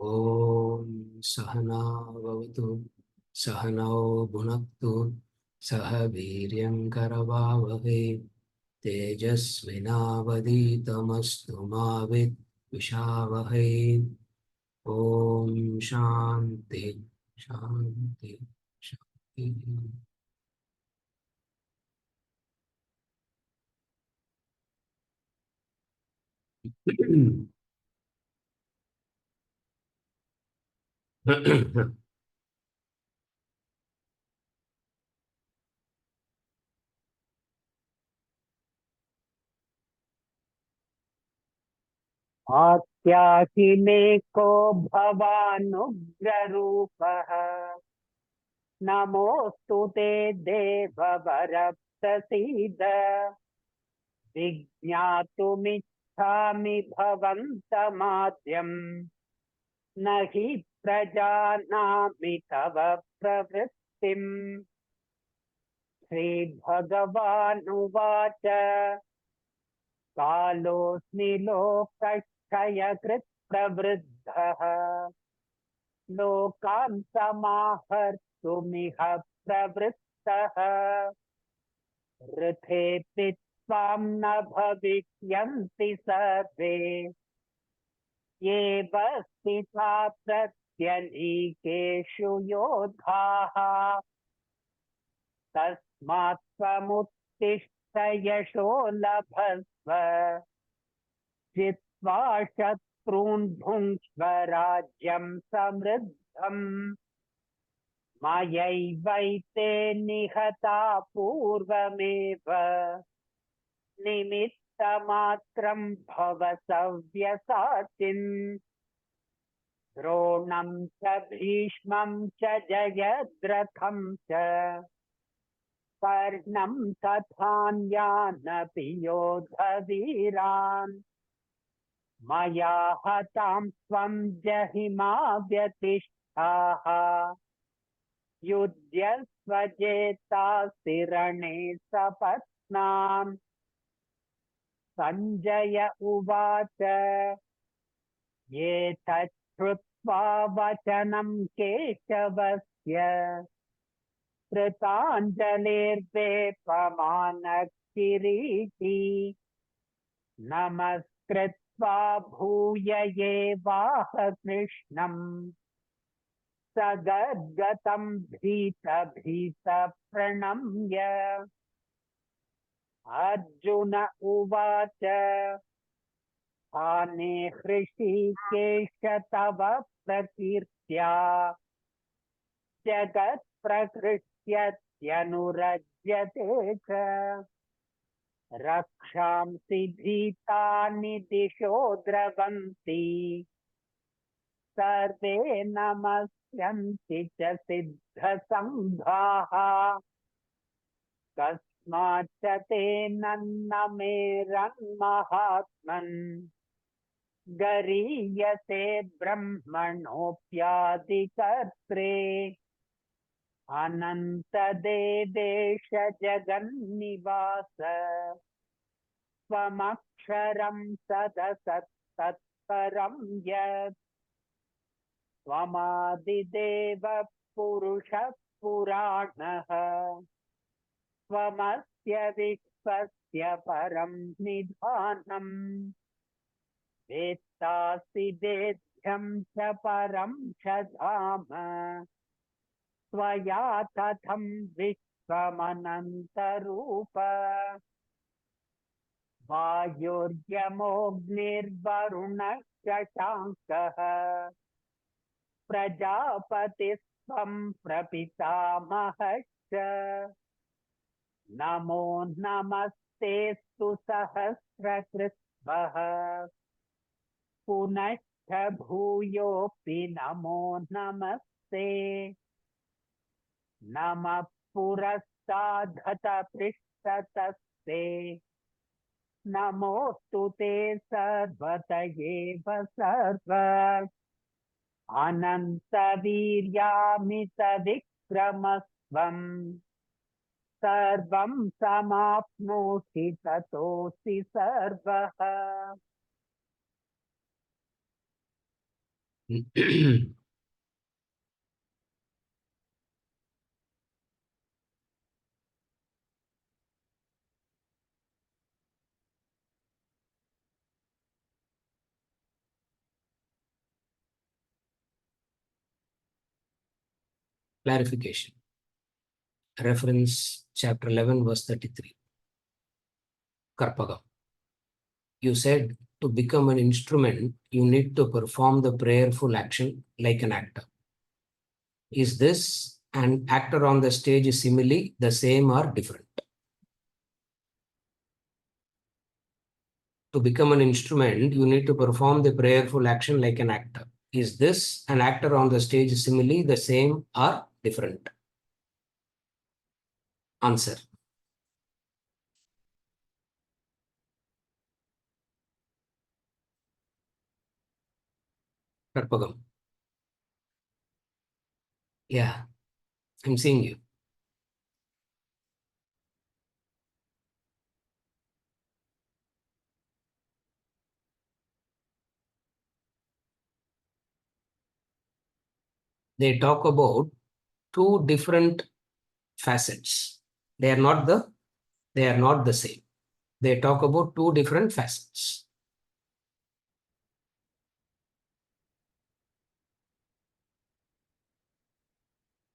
ॐ सहना भवतु सहनौ भुनक्तु सह वीर्यं करवावहै तेजस्विनावधीतमस्तु मा विद्विषावहै। ॐ शान्ति शान्ति शान्तिः। आत्याशिने को भवानुग्ररूपः नमोऽस्तु ते देववर प्रसीद विज्ञातुमिच्छामि भवन्तमाद्यम् न हि प्रजानामि तव प्रवृत्तिम् श्रीभगवानुवाच कालोऽस्मि लोकक्षयकृत् प्रवृद्धः लोकान् समाहर्तुमिह प्रवृत्तः रथेऽपि त्वां न भविष्यन्ति सर्वे एव स्थिता प्रत्यनीकेषु योधाः तस्मात् त्वमुत्तिष्ठ यशो लभस्व जित्वा शत्रून् भुङ्क्ष्व राज्यं समृद्धम् मयैवैते निहता पूर्वमेव निमित्तमात्रं भव सव्यसाचिन् द्रोणं च भीष्मं च जयद्रथं च कर्णं तथान्यानपि योधवीरान् मया हतां त्वं जहिमा व्यतिष्ठाः युध्यस्व जेतासि रणे सपत्नान् सञ्जय उवाच एतच्छ्रुत्वा वचनं केशवस्य कृताञ्जलिर्वेपमानः किरीटी नमस्कृत्वा भूय एवाह कृष्णम् सगद्गतं भीत भीत प्रणम्य अर्जुन उवाच स्थाने हृषीकेश तव प्रकीर्त्या जगत्प्रहृष्यत्यनुरज्यते च रक्षांसि भीतानि दिशो द्रवन्ति सर्वे नमस्यन्ति च सिद्धसङ्घाः कस्माच्च तेन न मेरन्महात्मन् गरीयसे ब्रह्मणोऽप्यादिकर्त्रे अनन्तदेवेश जगन्निवास त्वमक्षरं सदसत्तत्परं यत् त्वमादिदेवः पुरुषः पुराणः त्वमस्य विश्वस्य परं निधानम् वेत्तासि वेद्यं च परं च धाम त्वया तथं विश्वमनन्तरूप वायुर्यमोऽग्निर्वरुणः शशाङ्कः प्रजापतिस्त्वं प्रपितामहश्च नमो नमस्तेऽस्तु सहस्रकृत्वः पुनश्च भूयोऽपि नमो नमस्ते नमः पुरस्ताद्धत पृष्ठतस्ते नमोऽस्तु ते सर्वत एव सर्व अनन्तवीर्यामितविक्रमस्त्वम् सर्वं समाप्नोषि ततोऽसि सर्वः। Clarification. Reference chapter 11, verse 33. Karpaga. You said to become an instrument, you need to perform the prayerful action like an actor. Is this an actor on the stage simile the same or different? To become an instrument, you need to perform the prayerful action like an actor. Is this an actor on the stage simile the same or different? Answer. Karpagam. Yeah, I'm seeing you. They talk about two different facets. They are not the same. They talk about two different facets.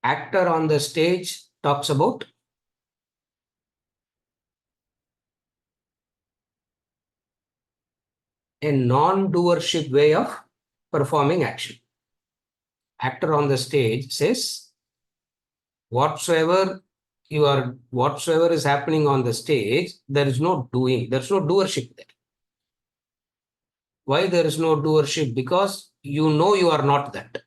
Actor on the stage talks about a non-doership way of performing action. Actor on the stage says, whatsoever is happening on the stage, there is no doing, there's no doership there. Why there is no doership? Because you know you are not that.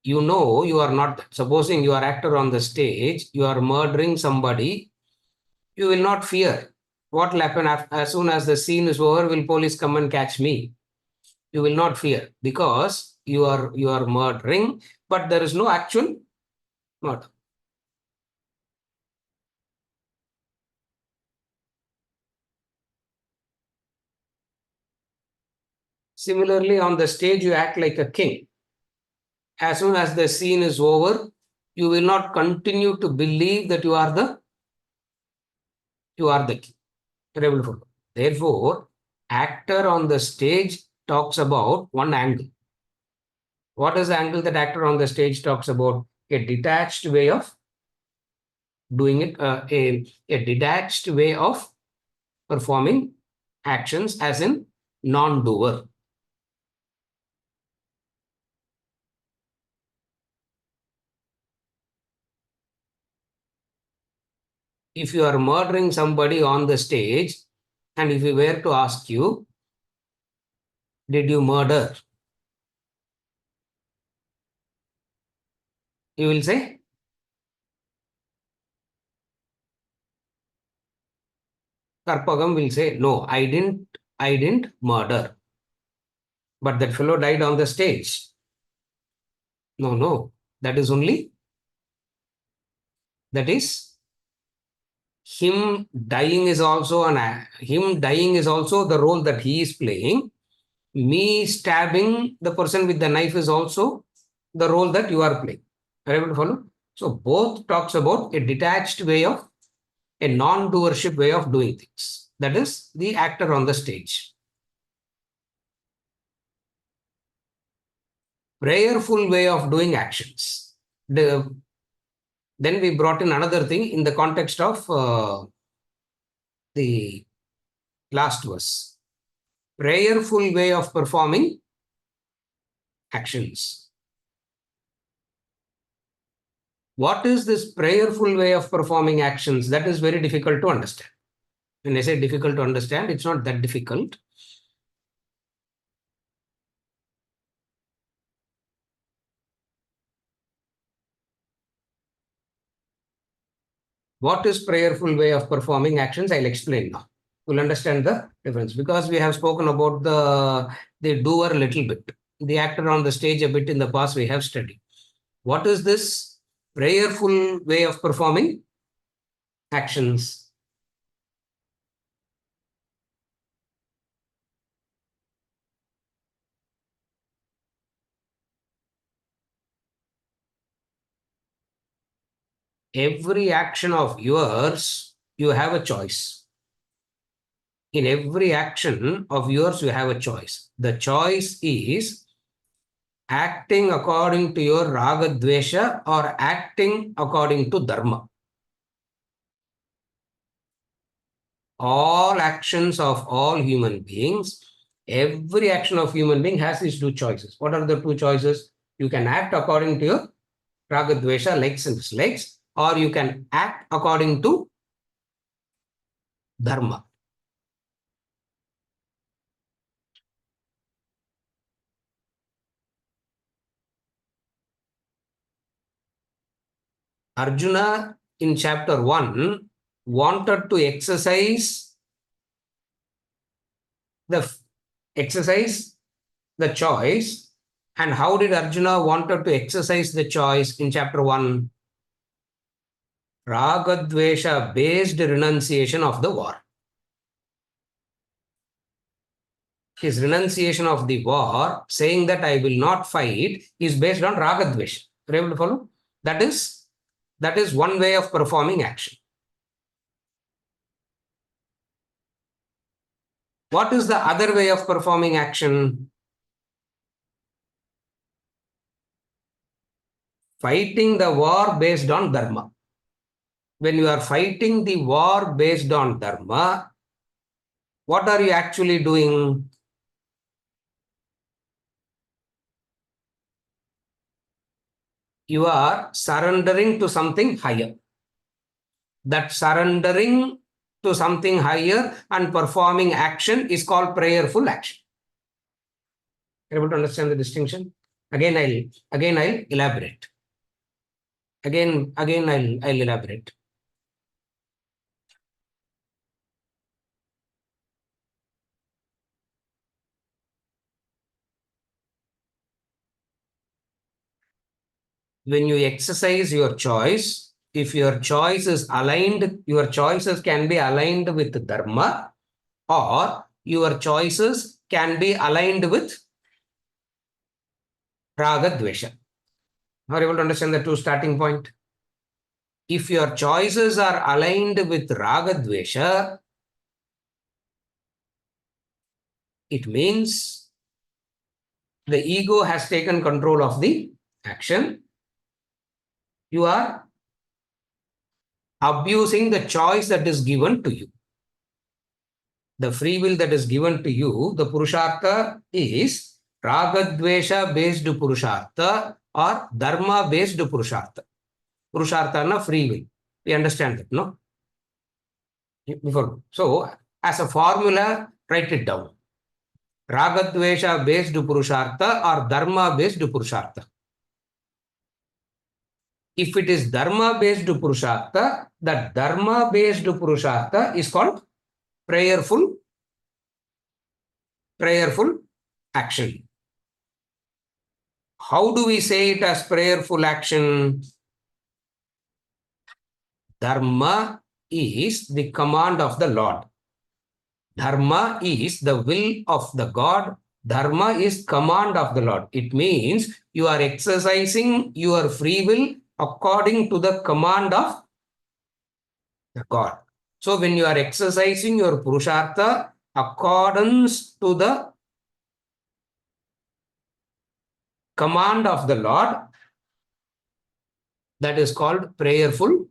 You know you are not that. Supposing you are actor on the stage, you are murdering somebody, you will not fear. What will happen as soon as the scene is over? Will police come and catch me? You will not fear because you are murdering, but there is no actual murder. Similarly, on the stage, you act like a king. As soon as the scene is over, you will not continue to believe that you are the king. You're able to follow. Therefore, actor on the stage talks about one angle. What is the angle that actor on the stage talks about? A detached way of doing it, a detached way of performing actions, as in non-doer. If you are murdering somebody on the stage, and if we were to ask you, did you murder? You will say, Karpagam will say, no, I didn't murder. But that fellow died on the stage. No, no. That is him dying is also the role that he is playing. Me stabbing the person with the knife is also the role that you are playing. Are you able to follow? So both talks about a detached way of, a non-doership way of doing things. That is the actor on the stage. Prayerful way of doing actions. Then we brought in another thing in the context of the last verse. Prayerful way of performing actions. What is this prayerful way of performing actions? That is very difficult to understand. When I say difficult to understand, it's not that difficult. What is prayerful way of performing actions? I'll explain now. You'll understand the difference because we have spoken about the doer a little bit, the actor on the stage a bit in the past we have studied. What is this prayerful way of performing actions? every action of yours, you have a choice. In every action of yours, you have a choice. The choice is acting according to your raga dvesha or acting according to dharma. All actions of all human beings, every action of human being has these two choices. What are the two choices? You can act according to your raga dvesha, likes and dislikes, or you can act according to dharma. Arjuna in chapter 1 wanted to the exercise the choice. And how did Arjuna wanted to exercise the choice in chapter 1? Ragadvesha based renunciation of the war. His renunciation of the war, saying that I will not fight, is based on Ragadvesha. Are you able to follow? That is one way of performing action. What is the other way of performing action? Fighting the war based on dharma. When you are fighting the war based on dharma, what are you actually doing? You are surrendering to something higher. That surrendering to something higher and performing action is called prayerful action. Able to understand the distinction? I'll elaborate. I'll elaborate. When you exercise your choice, if your choice is aligned, your choices can be aligned with dharma, or your choices can be aligned with raga dvesha. Are you able to understand the two starting point? If your choices are aligned with raga dvesha, it means the ego has taken control of the action. You are abusing the choice that is given to you. The free will that is given to you, the purushartha is ragadvesha based purushartha or dharma based purushartha. Purushartha na free will. We understand that, no? Before. So, as a formula, write it down. Ragadvesha based purushartha or dharma based purushartha. If it is dharma based purushartha, the dharma based purushartha is called prayerful action. How do we say it as prayerful action? Dharma is the command of the Lord. Dharma is the will of the God. Dharma is command of the Lord. It means you are exercising your free will according to the command of the God. So when you are exercising your purushartha accordance to the command of the Lord, that is called prayerful.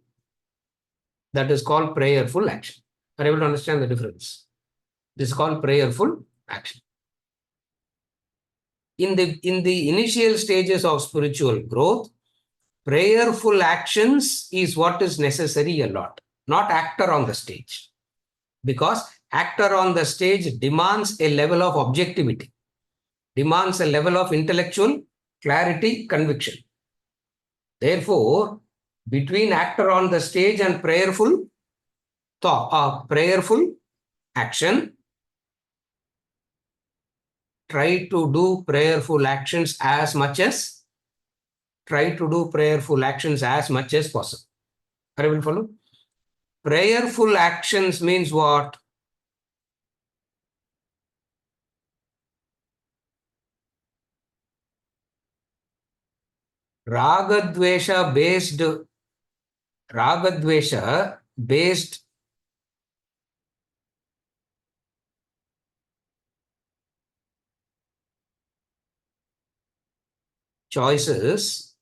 That is called prayerful action. Are you able to understand the difference? This is called prayerful action. In the initial stages of spiritual growth, prayerful actions is what is necessary a lot, not actor on the stage. Because actor on the stage demands a level of objectivity, demands a level of intellectual clarity, conviction. Therefore, between actor on the stage and prayerful thought, prayerful action, try to do prayerful actions as much as possible. Are you able to follow? Prayerful actions means what? Ragadvesha based Ragadvesha based choices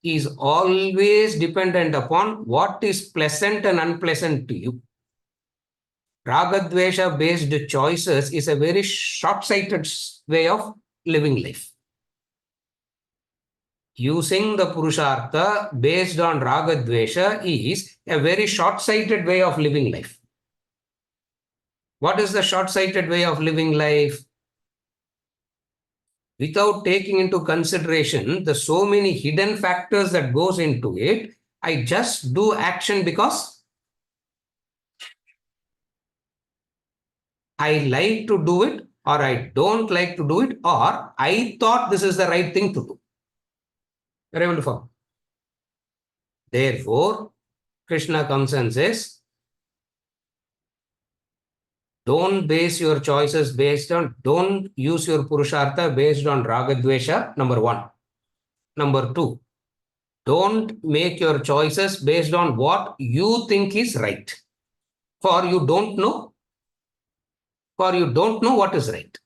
is always dependent upon what is pleasant and unpleasant to you. Ragadvesha based choices is a very short-sighted way of living life. Using the Purushartha based on Ragadvesha is a very short-sighted way of living life. What is the short-sighted way of living life? Without taking into consideration the so many hidden factors that goes into it, I just do action because I like to do it, or I don't like to do it, or I thought this is the right thing to do. You're able to follow. Therefore, Krishna comes and says, don't base your choices don't use your Purushartha based on Ragadvesha, number one. Number two, don't make your choices based on what you think is right. For you don't know what is right.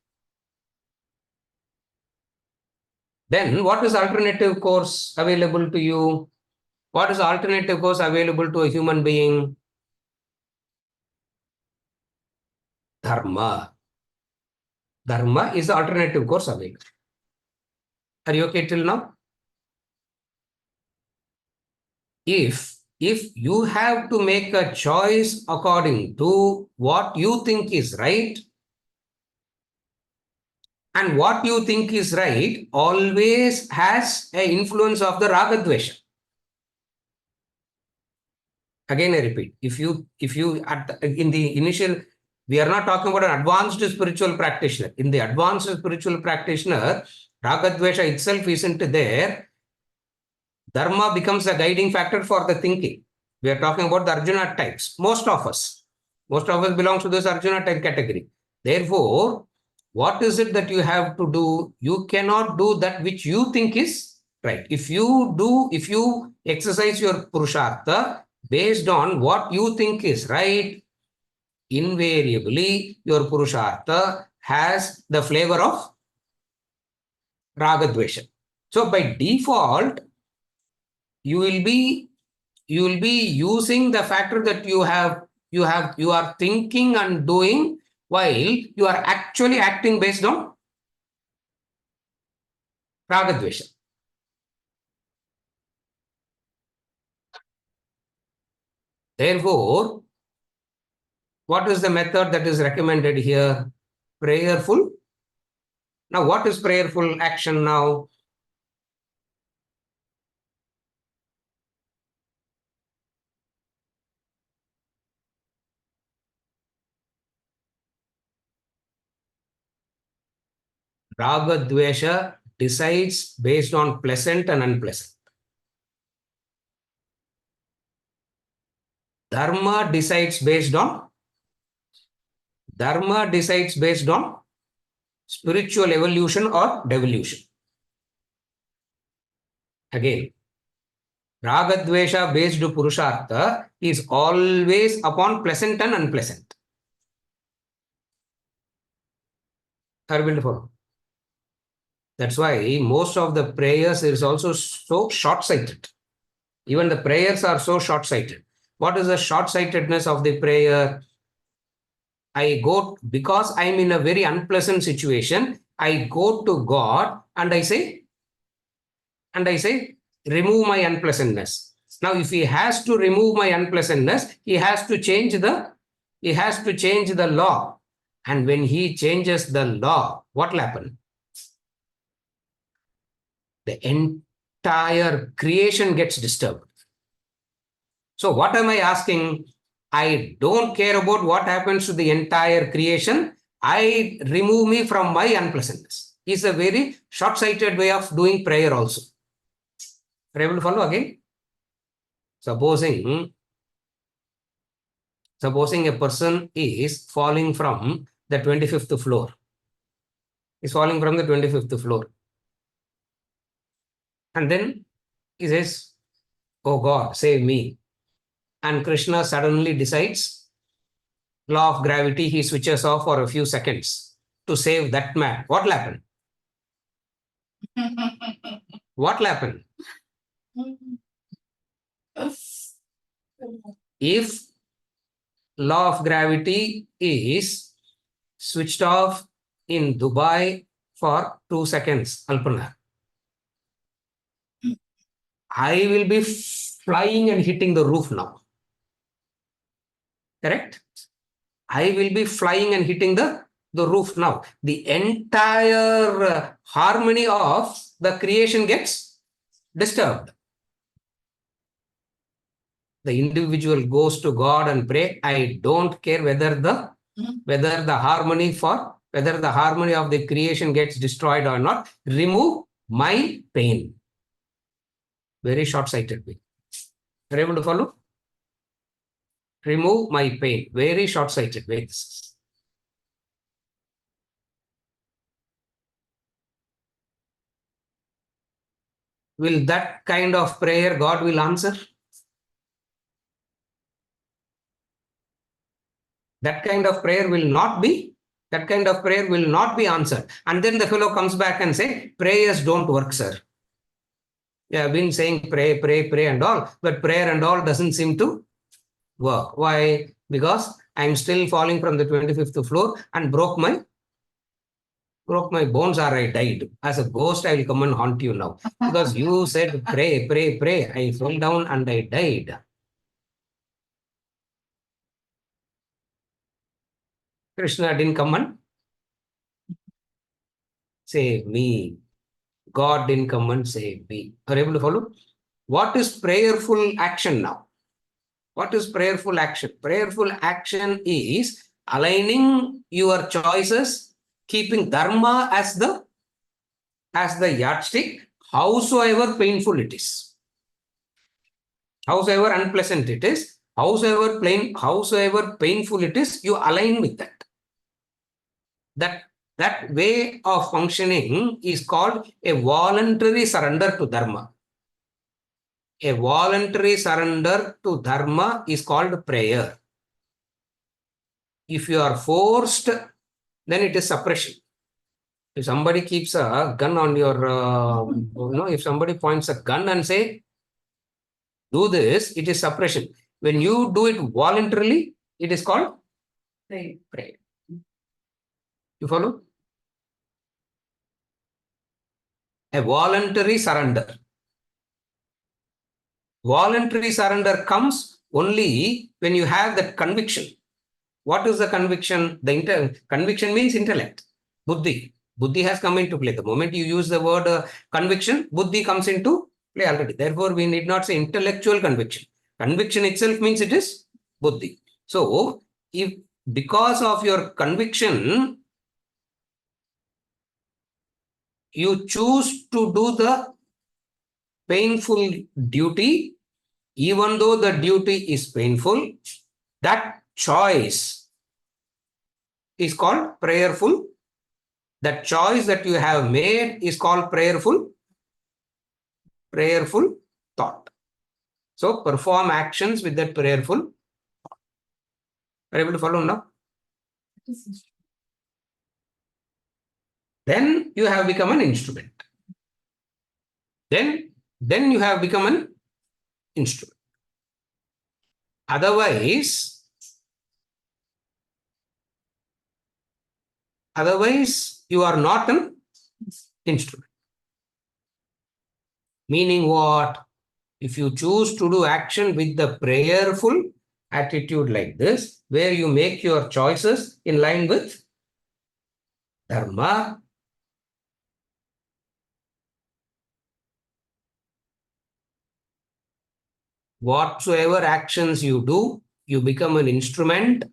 Then what is alternative course available to you? What is alternative course available to a human being? Dharma. Dharma is the alternative course available. Are you okay till now? If you have to make a choice according to what you think is right, and what you think is right always has an influence of the Ragadvesha. Again, I repeat, if you in the initial, we are not talking about an advanced spiritual practitioner. In the advanced spiritual practitioner, Ragadvesha itself isn't there. Dharma becomes a guiding factor for the thinking. We are talking about the Arjuna types. Most of us belong to this Arjuna type category. Therefore, what is it that you have to do? You cannot do that which you think is right. If you exercise your Purushartha based on what you think is right, invariably your Purushartha has the flavor of Ragadvesha. So by default, you will be using the factor that you are thinking and doing while you are actually acting based on Ragadvesha. Therefore, what is the method that is recommended here? Prayerful. Now, what is prayerful action now? Ragadvesha decides based on pleasant and unpleasant. Dharma decides based on spiritual evolution or devolution. Again, Ragadvesha based Purushartha is always upon pleasant and unpleasant. Are you able to follow? That's why most of the prayers is also so short-sighted. Even the prayers are so short-sighted. What is the short-sightedness of the prayer? I go, because I'm in a very unpleasant situation, I go to God and I say, remove my unpleasantness. Now, if he has to remove my unpleasantness, he has to change the law. And when he changes the law, what will happen? The entire creation gets disturbed. So what am I asking? I don't care about what happens to the entire creation. I remove me from my unpleasantness. It's a very short-sighted way of doing prayer also. Are you able to follow again? Supposing a person is falling from the 25th floor. Is falling from the 25th floor. And then he says, oh God, save me. and Krishna suddenly decides, law of gravity, he switches off for a few seconds to save that man. What will happen? What will happen? If law of gravity is switched off in Dubai for 2 seconds, Alpana, I will be flying and hitting the roof now. Correct? I will be flying and hitting the roof now. The entire harmony of the creation gets disturbed. The individual goes to God and pray. I don't care whether the harmony of the creation gets destroyed or not. Remove my pain. Very short-sighted way. Are you able to follow? Remove my pain. Very short-sighted way. Will that kind of prayer God will answer? That kind of prayer will not be answered. And then the fellow comes back and say, prayers don't work, sir. You have been saying pray, pray, pray and all, but prayer and all doesn't seem to work. Why? Because I'm still falling from the 25th floor and broke my bones, or I died. As a ghost, I will come and haunt you now. Because you said pray, pray, pray. I fell down and I died. Krishna didn't come and save me. God didn't come and save me. Are you able to follow? What is prayerful action now? What is prayerful action? Prayerful action is aligning your choices, keeping dharma as the yardstick, howsoever painful it is, howsoever unpleasant it is, howsoever painful it is, you align with that. That way of functioning is called a voluntary surrender to dharma. A voluntary surrender to dharma is called prayer. If you are forced, then it is suppression. If somebody keeps a gun on your, if somebody points a gun and say, do this, it is suppression. When you do it voluntarily, it is called prayer. You follow? A voluntary surrender. Voluntary surrender comes only when you have that conviction. What is the conviction? Conviction means intellect, buddhi. Buddhi has come into play. The moment you use the word conviction, buddhi comes into play already. Therefore, we need not say intellectual conviction. Conviction itself means it is buddhi. So, if because of your conviction, you choose to do the painful duty, even though the duty is painful, that choice is called prayerful. That choice that you have made is called prayerful thought. So perform actions with that prayerful thought. Are you able to follow now? Then you have become an instrument. Then you have become an instrument. Otherwise, you are not an instrument. Meaning what? If you choose to do action with the prayerful attitude like this, where you make your choices in line with dharma, whatsoever actions you do, you become an instrument,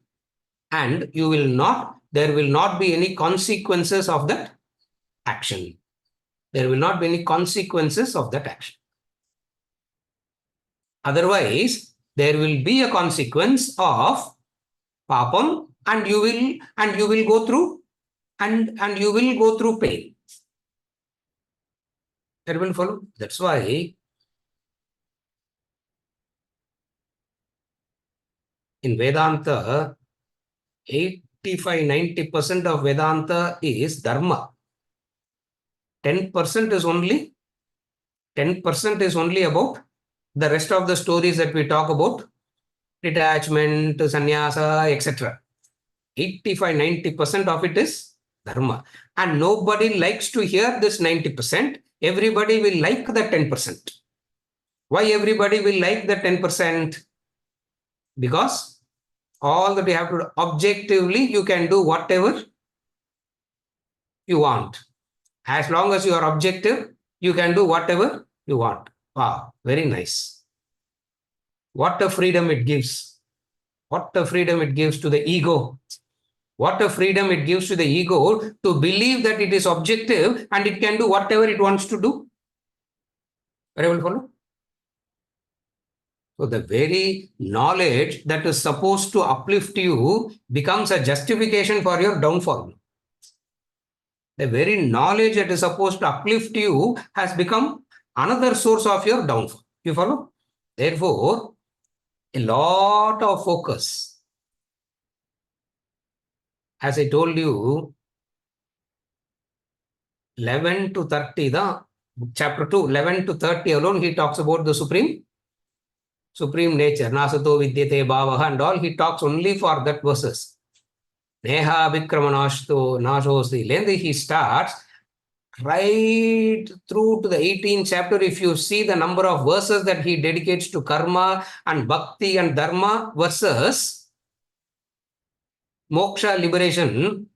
and there will not be any consequences of that action. There will not be any consequences of that action. Otherwise, there will be a consequence of papam, and you will go through pain. That will follow. That's why In Vedanta, 85-90% of Vedanta is dharma. 10% is only 10% is only about the rest of the stories that we talk about, detachment, sannyasa, etc. 85-90% of it is dharma. And nobody likes to hear this 90%. Everybody will like the 10%. Why everybody will like the 10%? Because all that you have to do, objectively, you can do whatever you want. As long as you are objective, you can do whatever you want. Wow, very nice. What a freedom it gives. What a freedom it gives to the ego. What a freedom it gives to the ego to believe that it is objective and it can do whatever it wants to do. Are you able to follow? So the very knowledge that is supposed to uplift you becomes a justification for your downfall. The very knowledge that is supposed to uplift you has become another source of your downfall. You follow? Therefore, a lot of focus. As I told you, 11 to 30, chapter 2, 11 to 30 alone, he talks about the supreme nature. Nasato vidyate bhavaha and all, he talks only for that verses. Neha vikramanashto nashosti. Then he starts right through to the 18th chapter. If you see the number of verses that he dedicates to karma and bhakti and dharma versus moksha, liberation,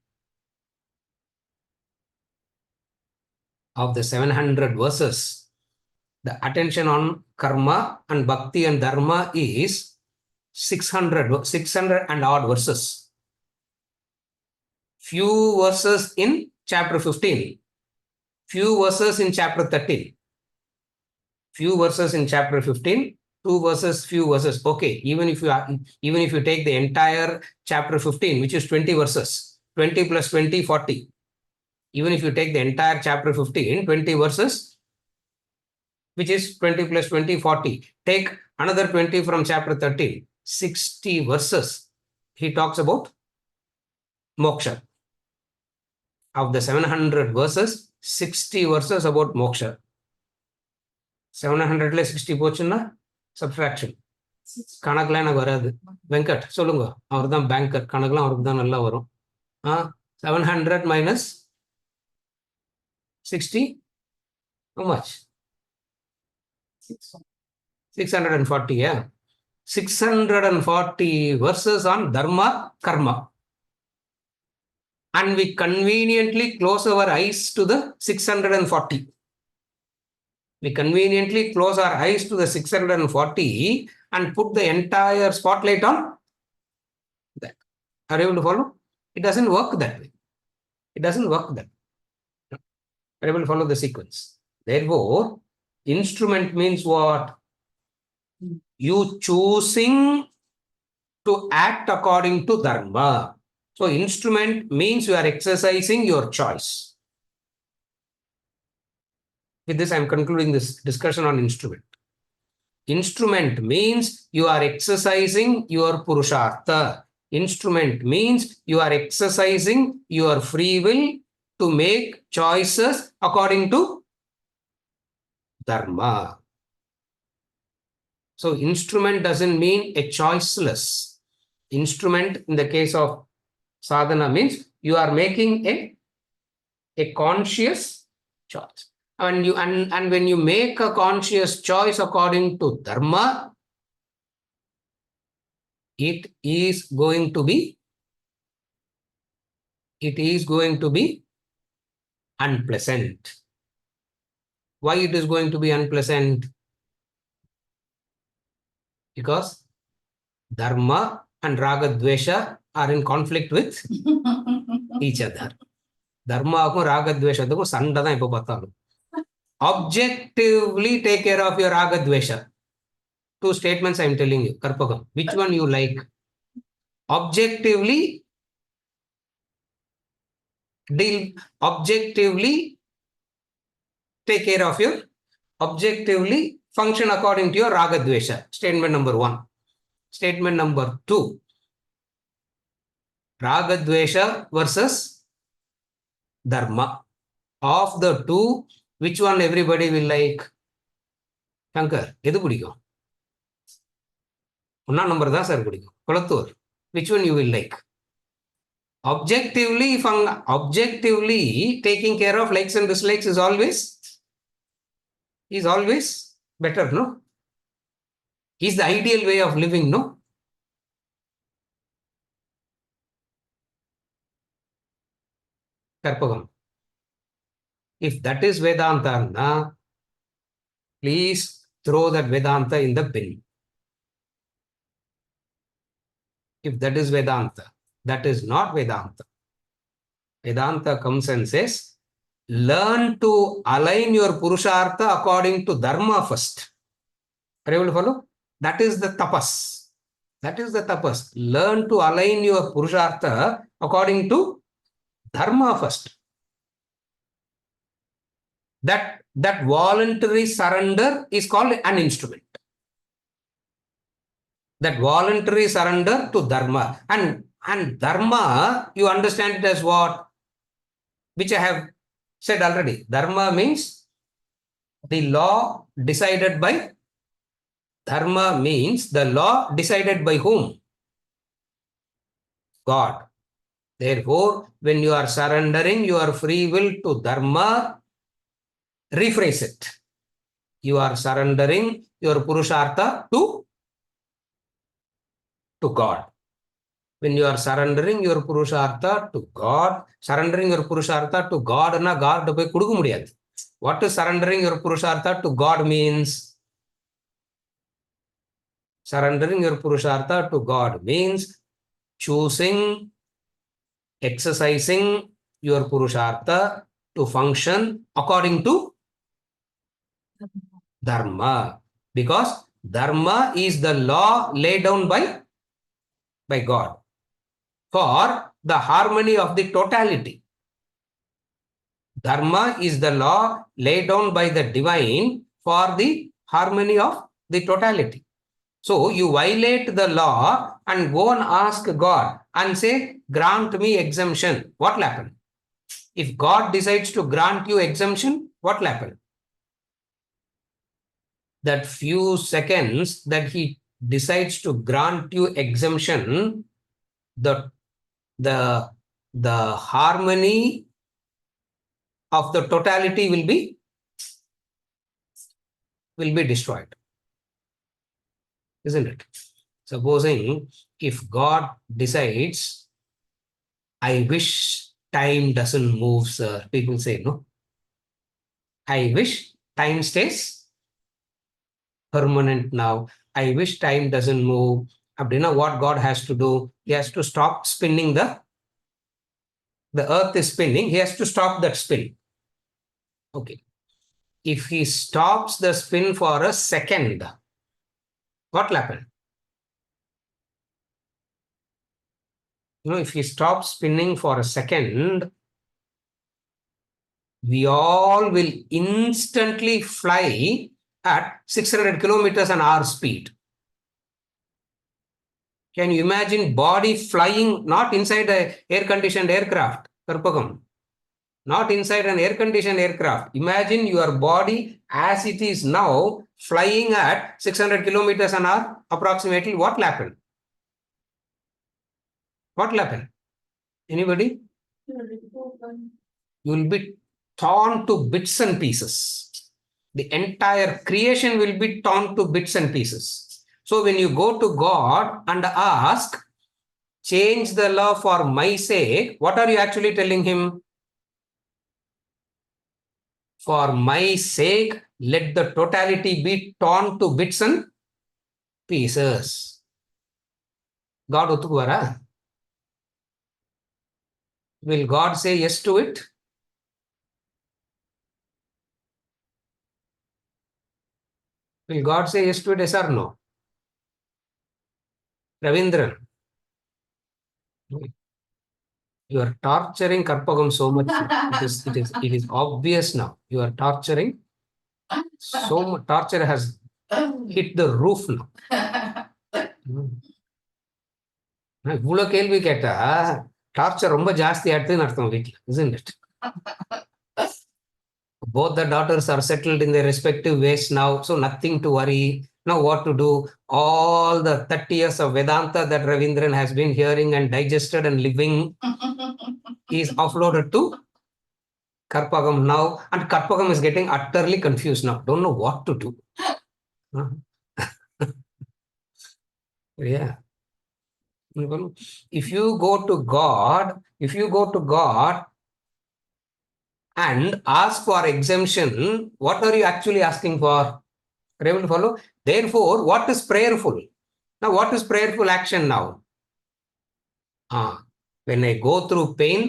of the 700 verses, the attention on karma and bhakti and dharma is 600 and odd verses. Few verses in chapter 15, few verses in chapter 13, few verses in chapter 15, 2 verses, few verses. Okay, even if you take the entire chapter 15, which is 20 verses, 20 plus 20, 40. Even if you take the entire chapter 15, 20 verses, which is 20 plus 20, 40. Take another 20 from chapter 13, 60 verses. He talks about moksha. Of the 700 verses, 60 verses about moksha. 700 le 60 போச்சுன்னா subtraction. கணக்குல எனக்கு வராது. வெங்கட் சொல்லுங்க, அவர் தான் banker, கணக்குலாம் அவருக்கு தான் நல்லா வரும். 700 minus 60, how much? 640, yeah. 640 verses on dharma, karma. And we conveniently close our eyes to the 640. We conveniently close our eyes to the 640 and put the entire spotlight on that. Are you able to follow? It doesn't work that way. It doesn't work that way. Are you able to follow the sequence? Therefore, instrument means what? You choosing to act according to dharma. So instrument means you are exercising your choice. With this, I am concluding this discussion on instrument. Instrument means you are exercising your purushartha. Instrument means you are exercising your free will to make choices according to dharma. So instrument doesn't mean a choiceless. Instrument in the case of sadhana means you are making a conscious choice. And when you make a conscious choice according to dharma, it is going to be unpleasant. Why it is going to be unpleasant? Because dharma and raga dvesha are in conflict with each other. Dharmakum raga dveshathukkum sanda dhaan ipo paathalum. Objectively take care of your raga dvesha. 2 statements I am telling you, Karpagam. Which one you like? Objectively take care of your, objectively function according to your raga dvesha. Statement number 1. Statement number 2. Ragadvesha versus Dharma. Of the two, which one everybody will like? Shankar, எது பிடிக்கும்? ஒன்னா number தான் sir பிடிக்கும். Kulathur, which one you will like? Objectively, if objectively taking care of likes and dislikes is always better, no? Is the ideal way of living, no? Karpagam. If that is Vedanta, please throw that Vedanta in the bin. If that is Vedanta, that is not Vedanta. Vedanta comes and says, learn to align your Purushartha according to Dharma first. Are you able to follow? That is the tapas. That is the tapas. Learn to align your Purushartha according to Dharma first. That voluntary surrender is called an instrument. That voluntary surrender to Dharma. And Dharma, you understand it as what? Which I have said already. Dharma means the law decided by. Dharma means the law decided by whom? God. Therefore, when you are surrendering your free will to Dharma, rephrase it. You are surrendering your Purushartha to God. When you are surrendering your Purushartha to God, surrendering your Purushartha to God, na God poi kudukka mudiyadhu. What is surrendering your Purushartha to God means? Surrendering your Purushartha to God means choosing, exercising your Purushartha to function according to Dharma. Because Dharma is the law laid down by God for the harmony of the totality. Dharma is the law laid down by the divine for the harmony of the totality. So you violate the law and go and ask God and say, grant me exemption. What will happen? If God decides to grant you exemption, what will happen? That few seconds that he decides to grant you exemption, the harmony of the totality will be destroyed. Isn't it? Supposing if God decides, I wish time doesn't move, sir. People say, no. I wish time stays permanent now. I wish time doesn't move. Abdina, what God has to do? He has to stop spinning the earth is spinning. He has to stop that spin. Okay. If he stops the spin for a second, what will happen? If he stops spinning for a second, we all will instantly fly at 600 kilometers an hour speed. Can you imagine body flying not inside an air-conditioned aircraft? Karpagam. Not inside an air-conditioned aircraft. Imagine your body as it is now flying at 600 kilometers an hour approximately. What will happen? What will happen? Anybody? You will be torn to bits and pieces. The entire creation will be torn to bits and pieces. So when you go to God and ask, change the law for my sake, what are you actually telling him? For my sake, let the totality be torn to bits and pieces. God ottukuvara? Will God say yes to it? Will God say yes to it, yes or no? Ravindran, you are torturing Karpagam so much. It is obvious now. You are torturing so much. Torture has hit the roof now. இவ்வளவு கேள்வி கேட்டா torture ரொம்ப ஜாஸ்தி ஆயிடுதுன்னு அர்த்தம் வீட்டுல, isn't it? Both the daughters are settled in their respective ways now, so nothing to worry. Now what to do? All the 30 years of Vedanta that Ravindran has been hearing and digested and living is offloaded to Karpagam now, and Karpagam is getting utterly confused now. Don't know what to do. Yeah. If you go to God and ask for exemption, what are you actually asking for? Are you able to follow? Therefore, what is prayerful? Now, what is prayerful action now? When I go through pain,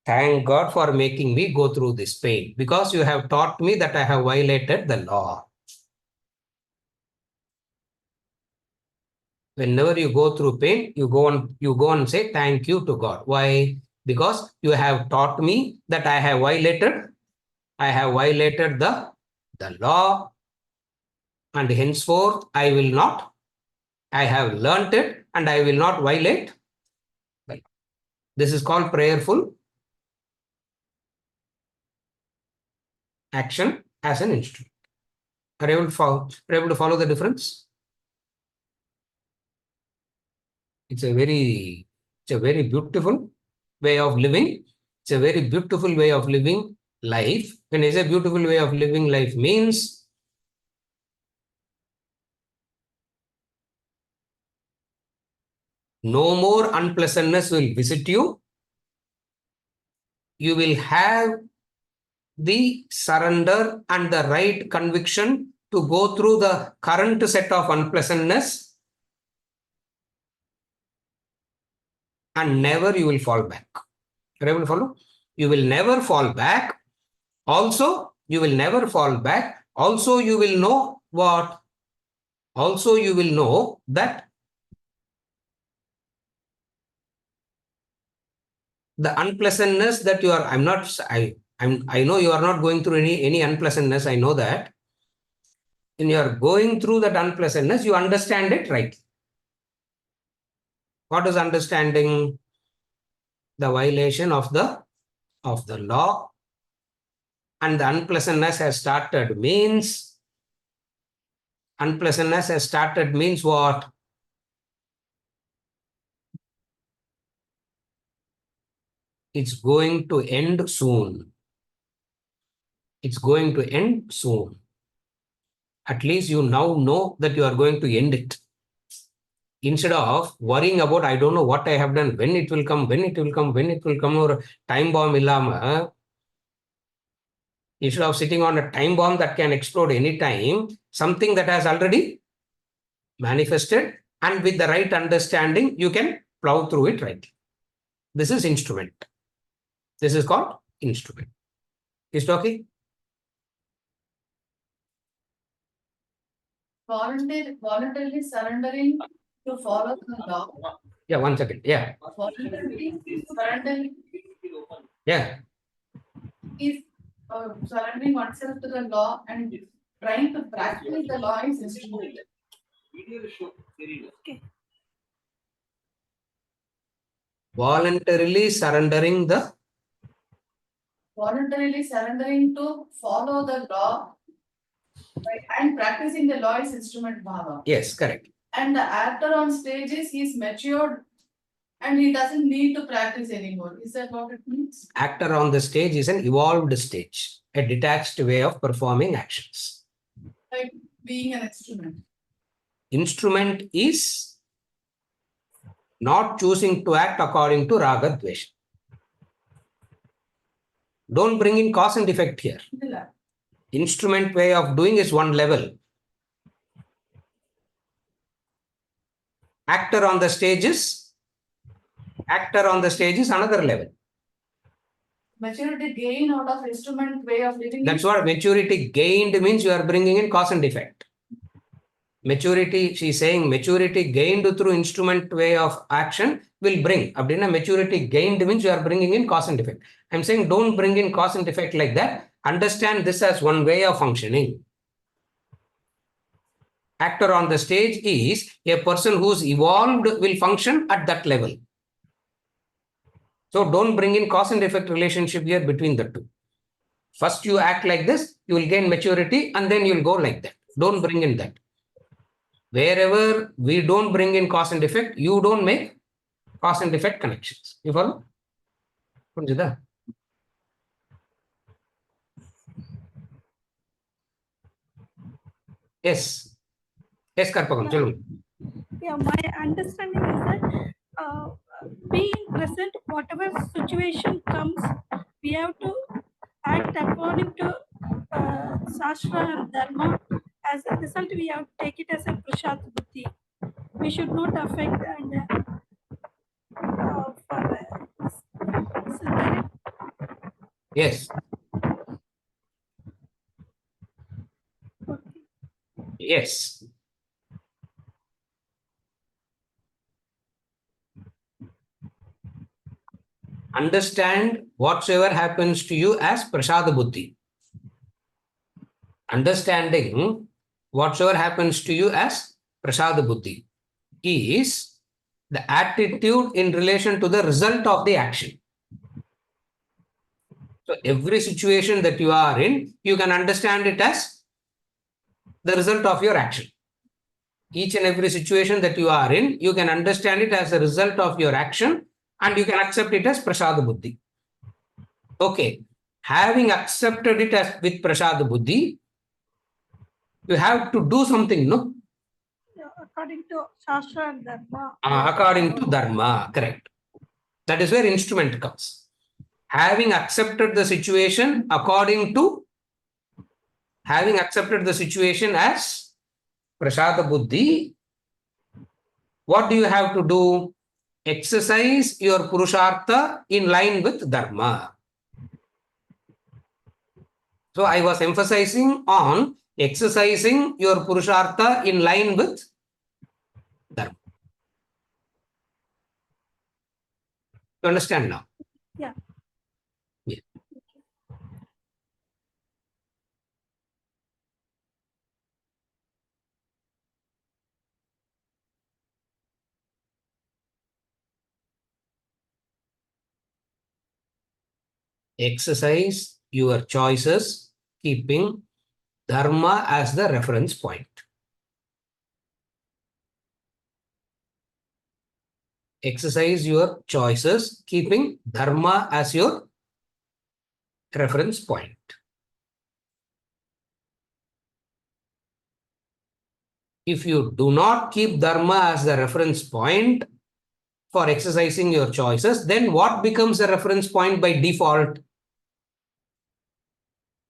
thank God for making me go through this pain, because you have taught me that I have violated the law. Whenever you go through pain, you go and say thank you to God. Why? Because you have taught me that I have violated the law, and henceforth I will not. I have learnt it, and I will not violate. This is called prayerful action as an instrument. Are you able to follow the difference? It's a very beautiful way of living. It's a very beautiful way of living life. When I say beautiful way of living life means no more unpleasantness will visit you. You will have the surrender and the right conviction to go through the current set of unpleasantness, and never you will fall back. Are you able to follow? You will never fall back. Also, you will never fall back. Also, you will know what? Also, you will know that the unpleasantness that you are, I know you are not going through any unpleasantness. I know that. When you are going through that unpleasantness, you understand it right. What is understanding? The violation of the law, and the unpleasantness has started means what? It's going to end soon. It's going to end soon. At least you now know that you are going to end it. Instead of worrying about, I don't know what I have done, when it will come, or time bomb illama, instead of sitting on a time bomb that can explode anytime, something that has already manifested, and with the right understanding, you can plow through it right. This is instrument. This is called instrument. Is it okay? Voluntarily surrendering to follow the law. Yeah, 1 second. Yeah. Voluntarily surrendering. Yeah. Is surrendering oneself to the law and trying to practice the law is instrument. Voluntarily surrendering to follow the law, right, and practicing the law is instrument bhava. Yes, correct. And the actor on stages, he's matured and he doesn't need to practice anymore. Is that what it means? Actor on the stage is an evolved stage, a detached way of performing actions. Like being an instrument. Instrument is not choosing to act according to raga dvesha. Don't bring in cause and effect here. Instrument way of doing is one level. Actor on the stage is another level. Maturity gain out of instrument way of living. That's what maturity gained means. You are bringing in cause and effect. Maturity, she's saying maturity gained through instrument way of action will bring. Abdina maturity gained means you are bringing in cause and effect. I'm saying don't bring in cause and effect like that. Understand this as one way of functioning. actor on the stage is a person who's evolved will function at that level. So don't bring in cause and effect relationship here between the two. First you act like this, you will gain maturity and then you'll go like that. Don't bring in that. Wherever we don't bring in cause and effect, you don't make cause and effect connections. You follow? Punjida? Yes. Yes, Karpagam. Yeah, my understanding is that being present, whatever situation comes, we have to act according to Shastra and Dharma. As a result, we have to take it as a prasad buddhi. We should not affect and is it correct? Yes. Okay. Yes. Understand whatsoever happens to you as prasada buddhi. Understanding whatsoever happens to you as prasada buddhi is the attitude in relation to the result of the action. So every situation that you are in, you can understand it as the result of your action. Each and every situation that you are in, you can understand it as a result of your action and you can accept it as prasada buddhi. Okay. Having accepted it as with prasada buddhi, you have to do something, no? Yeah, according to Shastra and Dharma. According to dharma, correct. That is where instrument comes. Having accepted the situation as prasada buddhi, what do you have to do? Exercise your purushartha in line with dharma. So I was emphasizing on exercising your purushartha in line with dharma. You understand now? Yeah. Yeah. Exercise your choices, keeping dharma as the reference point. Exercise your choices, keeping dharma as your reference point. If you do not keep dharma as the reference point for exercising your choices, then what becomes the reference point by default?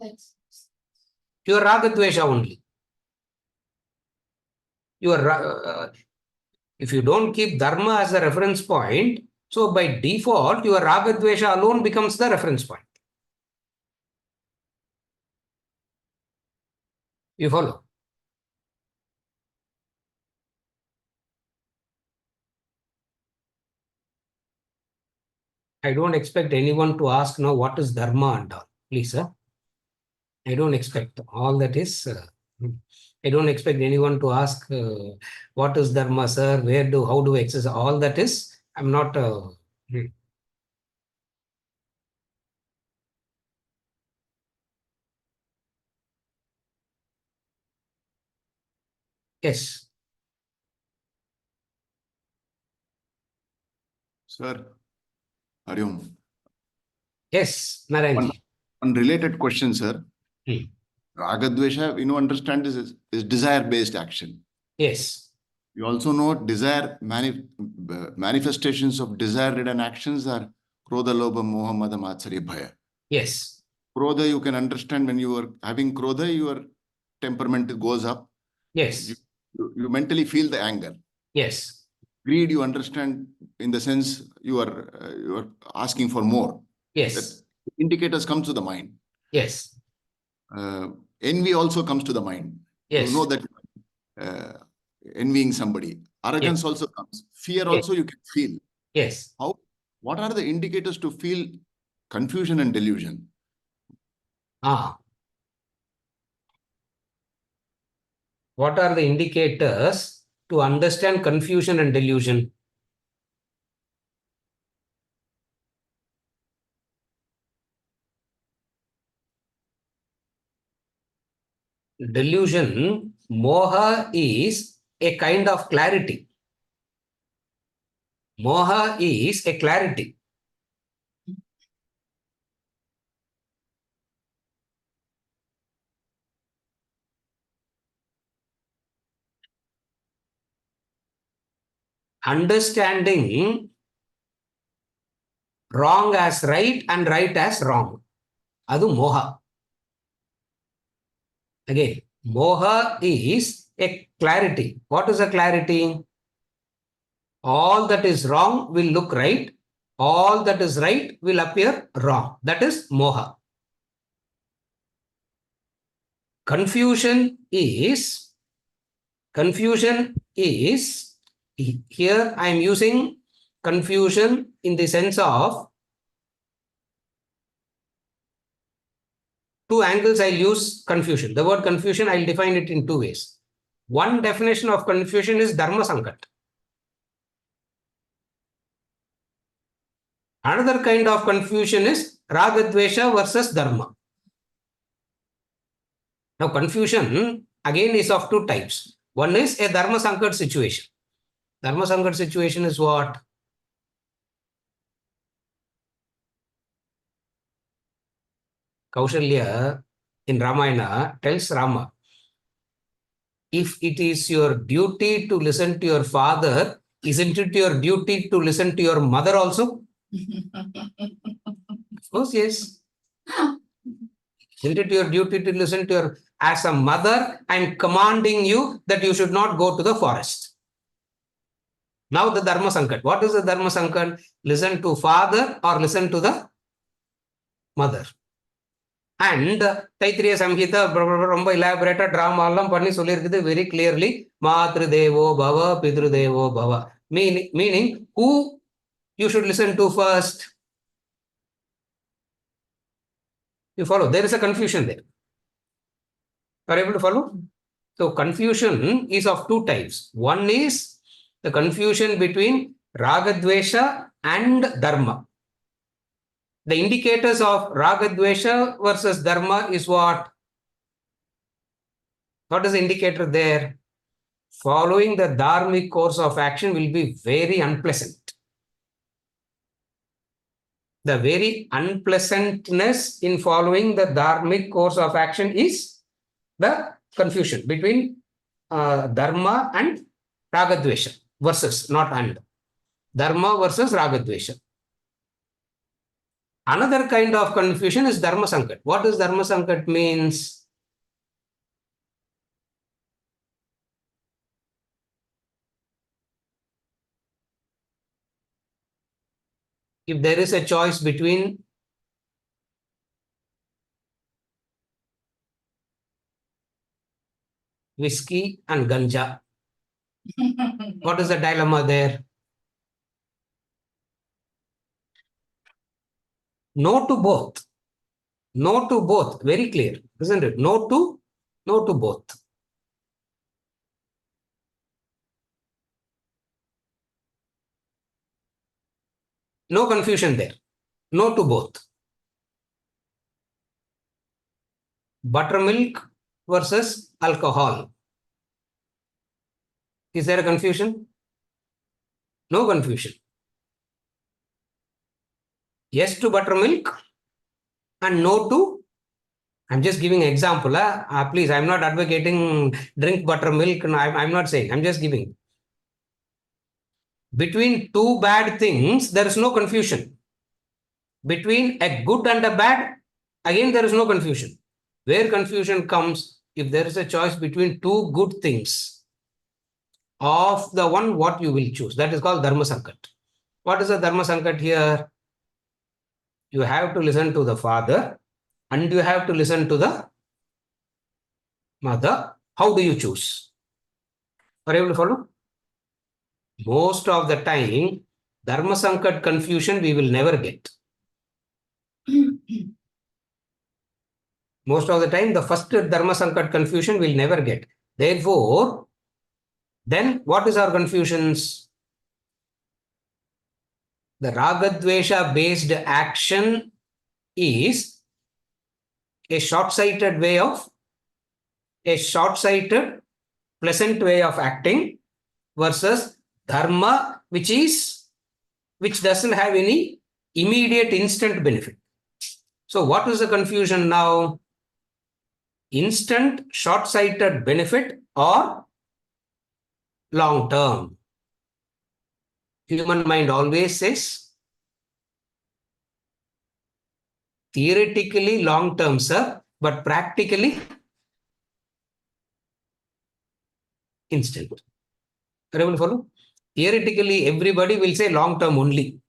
Yes. Your ragadvesha only. If you don't keep dharma as a reference point, so by default, your ragadvesha alone becomes the reference point. You follow? I don't expect anyone to ask now what is dharma and all. Please, sir. I don't expect. All that is, I don't expect anyone to ask what is dharma, sir, how do I exercise? All that is, I'm not. Yes. Sir, Hariom. Yes, Narayanji. One related question, sir. Ragadvesha, understand this is desire-based action. Yes. You also know manifestations of desire-ridden actions are Krodha, Lobha, Moha, Mada, Matsarya, Bhaya. Yes. Krodha, you can understand when you are having Krodha, your temperament goes up. Yes. You mentally feel the anger. Yes. Greed, you understand in the sense you are asking for more. Yes. That indicators come to the mind. Yes. Envy also comes to the mind. Yes. You know that envying somebody. Arrogance also comes. Fear also you can feel. Yes. What are the indicators to feel confusion and delusion? What are the indicators to understand confusion and delusion? Delusion, moha is a kind of clarity. Moha is a clarity. Understanding wrong as right and right as wrong. Adu moha. Again, moha is a clarity. What is a clarity? All that is wrong will look right. All that is right will appear wrong. That is moha. Confusion is here I am using confusion in the sense of two angles. I'll use confusion. The word confusion, I'll define it in two ways. One definition of confusion is dharma sankat. Another kind of confusion is ragadvesha versus dharma. Now, confusion again is of two types. One is a dharma sankat situation. Dharma sankat situation is what? Kaushalya in Ramayana tells Rama, if it is your duty to listen to your father, isn't it your duty to listen to your mother also? Of course, yes. Isn't it your duty to listen to your, as a mother, I'm commanding you that you should not go to the forest. Now the Dharma Sankat. What is the Dharma Sankat? Listen to father or listen to the mother. And Taittiriya Samhita, ரொம்ப elaborate drama எல்லாம் பண்ணி சொல்லியிருக்குது very clearly. Matru Devo Bhava, Pidru Devo Bhava. Meaning, who you should listen to first? You follow? There is a confusion there. Are you able to follow? So confusion is of two types. One is the confusion between ragadvesha and dharma. The indicators of ragadvesha versus dharma is what? What is the indicator there? Following the dharmic course of action will be very unpleasant. The very unpleasantness in following the dharmic course of action is the confusion between dharma and ragadvesha versus, not and. Dharma versus ragadvesha. Another kind of confusion is dharma sankat. What does dharma sankat means? If there is a choice between whiskey and ganja, what is the dilemma there? No to both. No to both. Very clear, isn't it? No to both. No confusion there. No to both. Buttermilk versus alcohol. Is there a confusion? No confusion. Yes to buttermilk and no to, I'm just giving an example. Please, I'm not advocating drink buttermilk. No, I'm not saying, I'm just giving. Between two bad things, there is no confusion. Between a good and a bad, again, there is no confusion. Where confusion comes, if there is a choice between two good things, of the one, what you will choose. That is called Dharma Sankat. What is the Dharma Sankat here? You have to listen to the father and you have to listen to the mother. How do you choose? Are you able to follow? Most of the time, Dharma Sankat confusion we will never get. Most of the time, the first Dharma Sankat confusion we'll never get. Therefore, then what is our confusions? The Ragadvesha based action is a short-sighted pleasant way of acting versus dharma, which doesn't have any immediate instant benefit. So what is the confusion now? Instant short-sighted benefit or long-term? Human mind always says theoretically long-term, sir, but practically instant. Are you able to follow? Theoretically, everybody will say long-term only.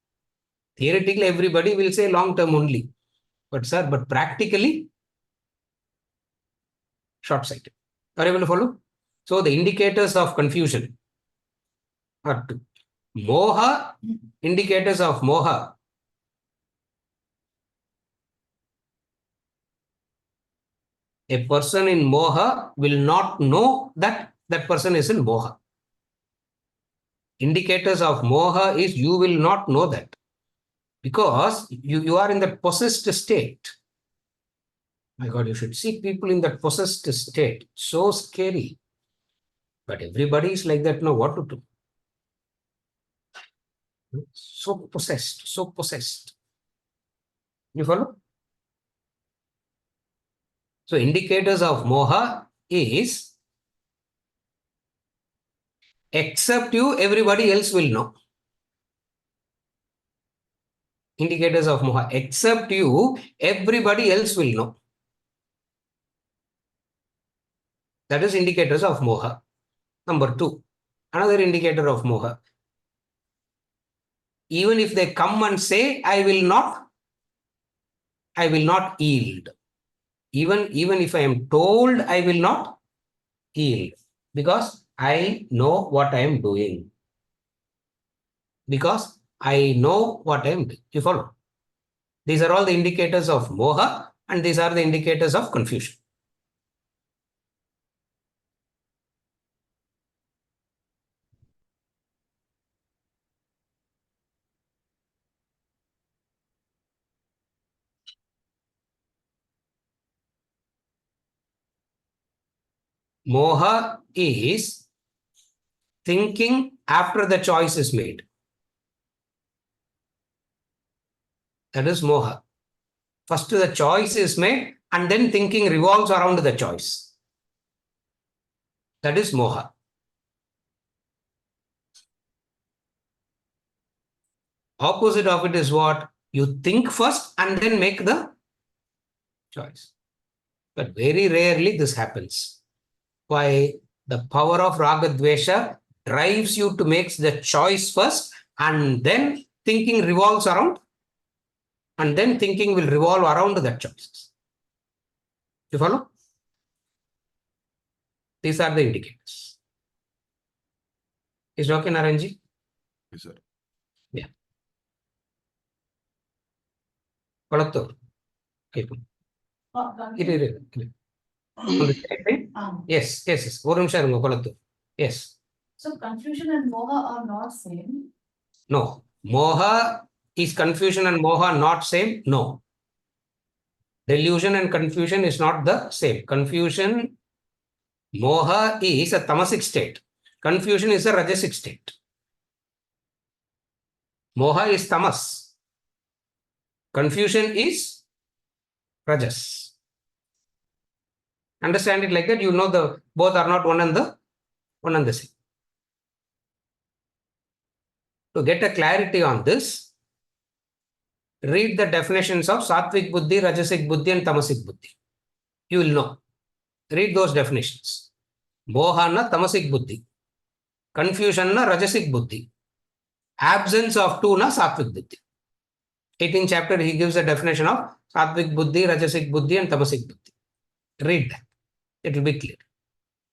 Theoretically, everybody will say long-term only. But sir, but practically short-sighted. Are you able to follow? So the indicators of confusion are two. Moha, indicators of moha. A person in moha will not know that that person is in moha. Indicators of moha is you will not know that because you are in that possessed state. My God, you should see people in that possessed state. So scary. But everybody is like that now. What to do? So possessed, so possessed. You follow? So indicators of moha is except you, everybody else will know. Indicators of moha, except you, everybody else will know. That is indicators of moha. Number two, another indicator of moha. Even if they come and say, I will not yield. Even if I am told, I will not yield because I know what I am doing. Because I know what I am doing. You follow? These are all the indicators of moha and these are the indicators of confusion. Moha is thinking after the choice is made. That is moha. First the choice is made and then thinking revolves around the choice. That is moha. Opposite of it is what? You think first and then make the choice. But very rarely this happens. Why? The power of Ragadvesha drives you to make the choice first and then thinking revolves around and then thinking will revolve around that choices. You follow? These are the indicators. Is it okay, Naranji? Yes, sir. Yeah. Kolattur. Yes. Yes. So confusion and moha are not same. No. Moha is confusion and moha not same? No. Delusion and confusion is not the same. Confusion, moha is a tamasic state. Confusion is a rajasic state. Moha is tamas. Confusion is rajas. Understand it like that? You know the both are not one and the same. To get a clarity on this, read the definitions of Sattvic Buddhi, Rajasic Buddhi and Tamasic Buddhi. You will know. Read those definitions. Moha na Tamasic Buddhi. Confusion na Rajasic Buddhi. Absence of two na Sattvic Buddhi. 18th chapter, he gives a definition of Sattvic Buddhi, Rajasic Buddhi and Tamasic Buddhi. Read that. It will be clear.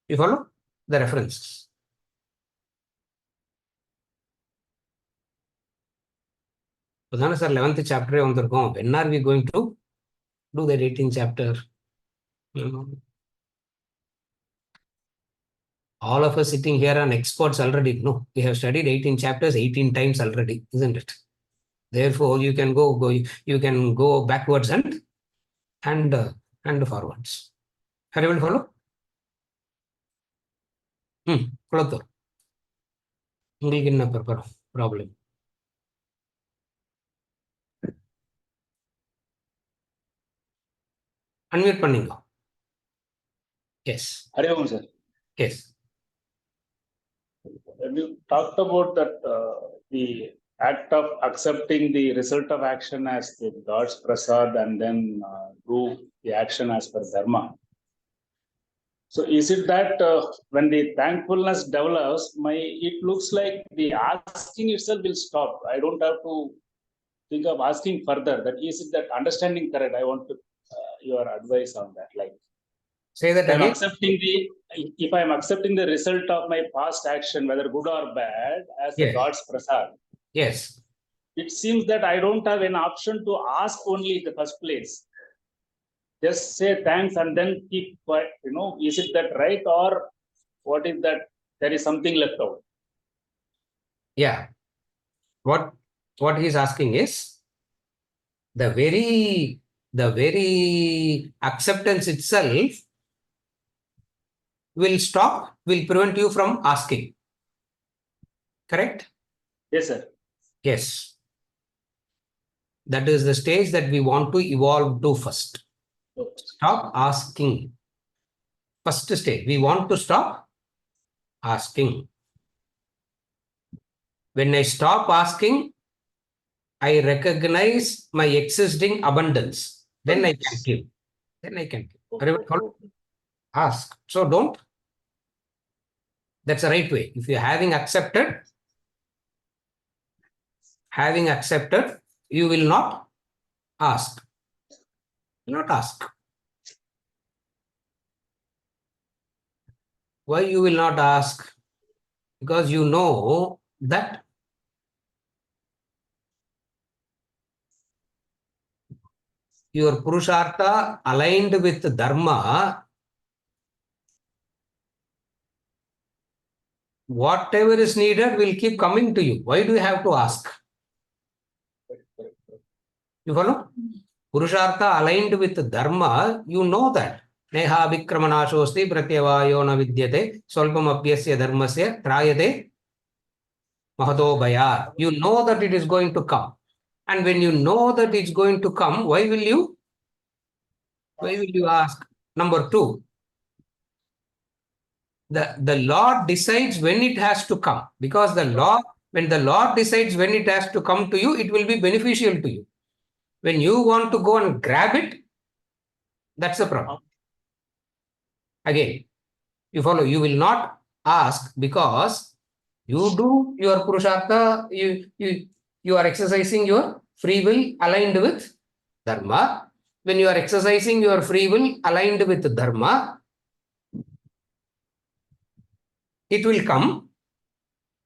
You follow the references. Sir, 11th chapter வந்திருக்கோம். When are we going to do that 18th chapter? All of us sitting here are experts already. No, we have studied 18 chapters 18 times already, isn't it? Therefore, you can go backwards and forwards. Are you able to follow? Follow. உங்களுக்கு என்ன problem? Unmute பண்ணீங்க. Yes. Hari Om, sir. Yes. You talked about that the act of accepting the result of action as the God's prasad and then do the action as per dharma. So is it that when the thankfulness develops, it looks like the asking itself will stop. I don't have to think of asking further. That is it that understanding correct? I want to your advice on that. Like, Say that again. if I am accepting the result of my past action, whether good or bad, as the Yes. God's prasad, Yes. it seems that I don't have an option to ask only in the first place. Just say thanks and then keep quiet. Is it that right, or what is that? There is something left out. Yeah. What he's asking is the very acceptance itself will prevent you from asking. Correct? Yes, sir. Yes. That is the stage that we want to evolve to first. Stop asking. First stage, we want to stop asking. When I stop asking, I recognize my existing abundance. Then I can give. Are you able to follow? Ask. So don't. That's the right way. If you're having accepted, you will not ask. Not ask. Why you will not ask? Because you know that your Purushartha aligned with Dharma, whatever is needed will keep coming to you. Why do you have to ask? You follow? Purushartha aligned with Dharma, you know that. Neha vikramanashosti pratyavayo na vidyate swalpam apyasya dharmasya trayate mahato bhayat. You know that it is going to come. And when you know that it's going to come, why will you ask? Number two, the Lord decides when it has to come. Because when the Lord decides when it has to come to you, it will be beneficial to you. When you want to go and grab it, that's the problem. Again, you follow, you will not ask because you do your Purushartha, you are exercising your free will aligned with Dharma. When you are exercising your free will aligned with Dharma, it will come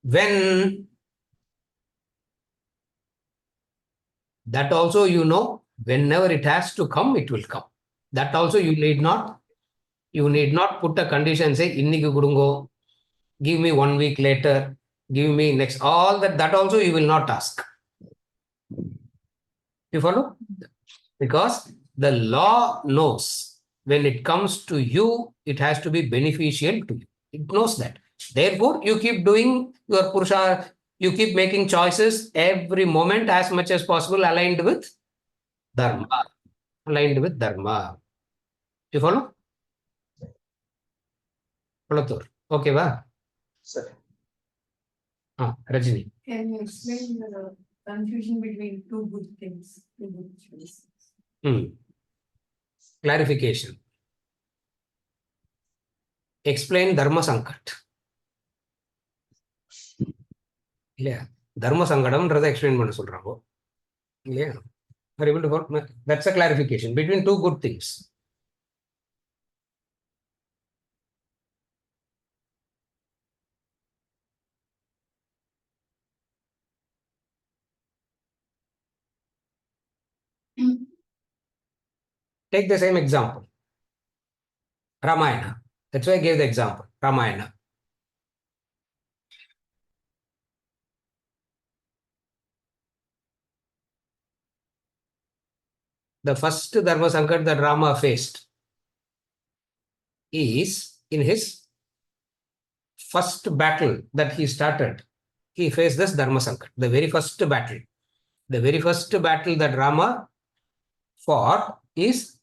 when that also whenever it has to come, it will come. That also you need not put a condition, say, inniki kudungo, give me 1 week later, give me next, all that also you will not ask. You follow? Because the law knows when it comes to you, it has to be beneficial to you. It knows that. Therefore, you keep doing your Purusha, you keep making choices every moment as much as possible aligned with Dharma. Aligned with Dharma. You follow? Follow. Okay, va? Sir. Rajini. Can you explain the confusion between two good things, two good choices? Clarification. Explain Dharma Sankat. இல்லையா? தர்ம சங்கடம்ன்றதை explain பண்ண சொல்றாங்க இல்லையா? That's a clarification between two good things. Take the same example. Ramayana. That's why I gave the example. Ramayana. The first Dharma Sankat that Rama faced is in his first battle that he started. He faced this Dharma Sankat, the very first battle. The very first battle that Rama fought is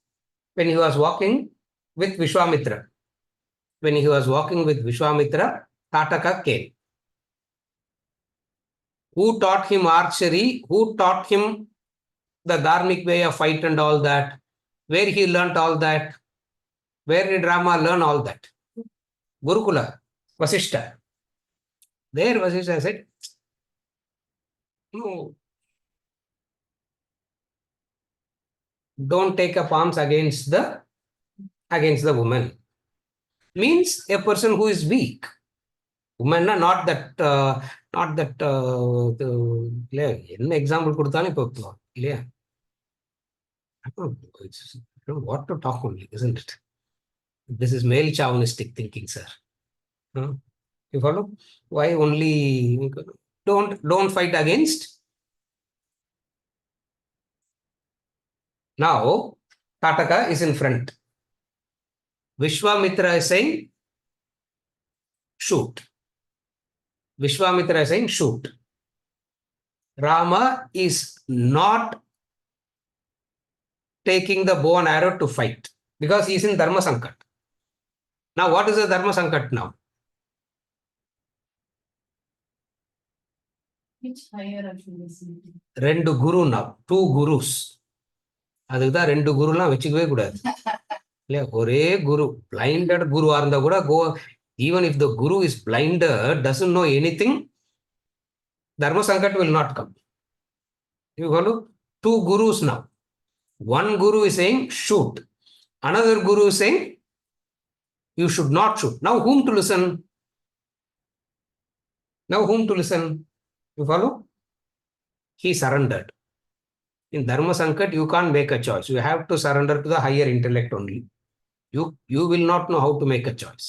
when he was walking with Vishwamitra. When he was walking with Vishwamitra, Tataka came. Who taught him archery? Who taught him the dharmic way of fight and all that? Where he learnt all that? Where did Rama learn all that? Gurukula, Vasishta. There Vasishta said, no, don't take up arms against the woman. Means a person who is weak. Women, not that என்ன example கொடுத்தாலும் இப்போ இல்லையா? I don't know what to talk only, isn't it? This is male chauvinistic thinking, sir. You follow? Why only don't fight against? Now, Tataka is in front. Vishwamitra is saying, shoot. Vishwamitra is saying, shoot. Rama is not taking the bow and arrow to fight because he is in Dharma Sankat. Now, what is the Dharma Sankat now? Which hierarchy is it? Rendu guru now, 2 gurus. அதுக்குதான் 2 குருலாம் வச்சுக்கவே கூடாது இல்லையா? ஒரே குரு, blinded குருவா இருந்தா கூட go, even if the guru is blinded, doesn't know anything, Dharma Sankat will not come. You follow? 2 gurus now. One guru is saying shoot. Another guru is saying you should not shoot. Now whom to listen? Now whom to listen? You follow? He surrendered. In Dharma Sankat, you can't make a choice. You have to surrender to the higher intellect only. You will not know how to make a choice.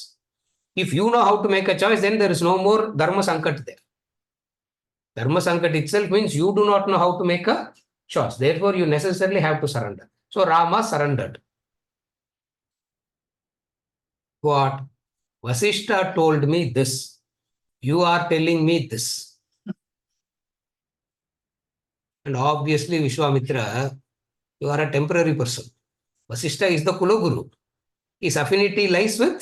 If you know how to make a choice, then there is no more Dharma Sankat there. Dharma Sankat itself means you do not know how to make a choice. Therefore, you necessarily have to surrender. So Rama surrendered. What? Vasishta told me this. You are telling me this. And obviously, Vishwamitra, you are a temporary person. Vasishta is the Kulaguru. His affinity lies with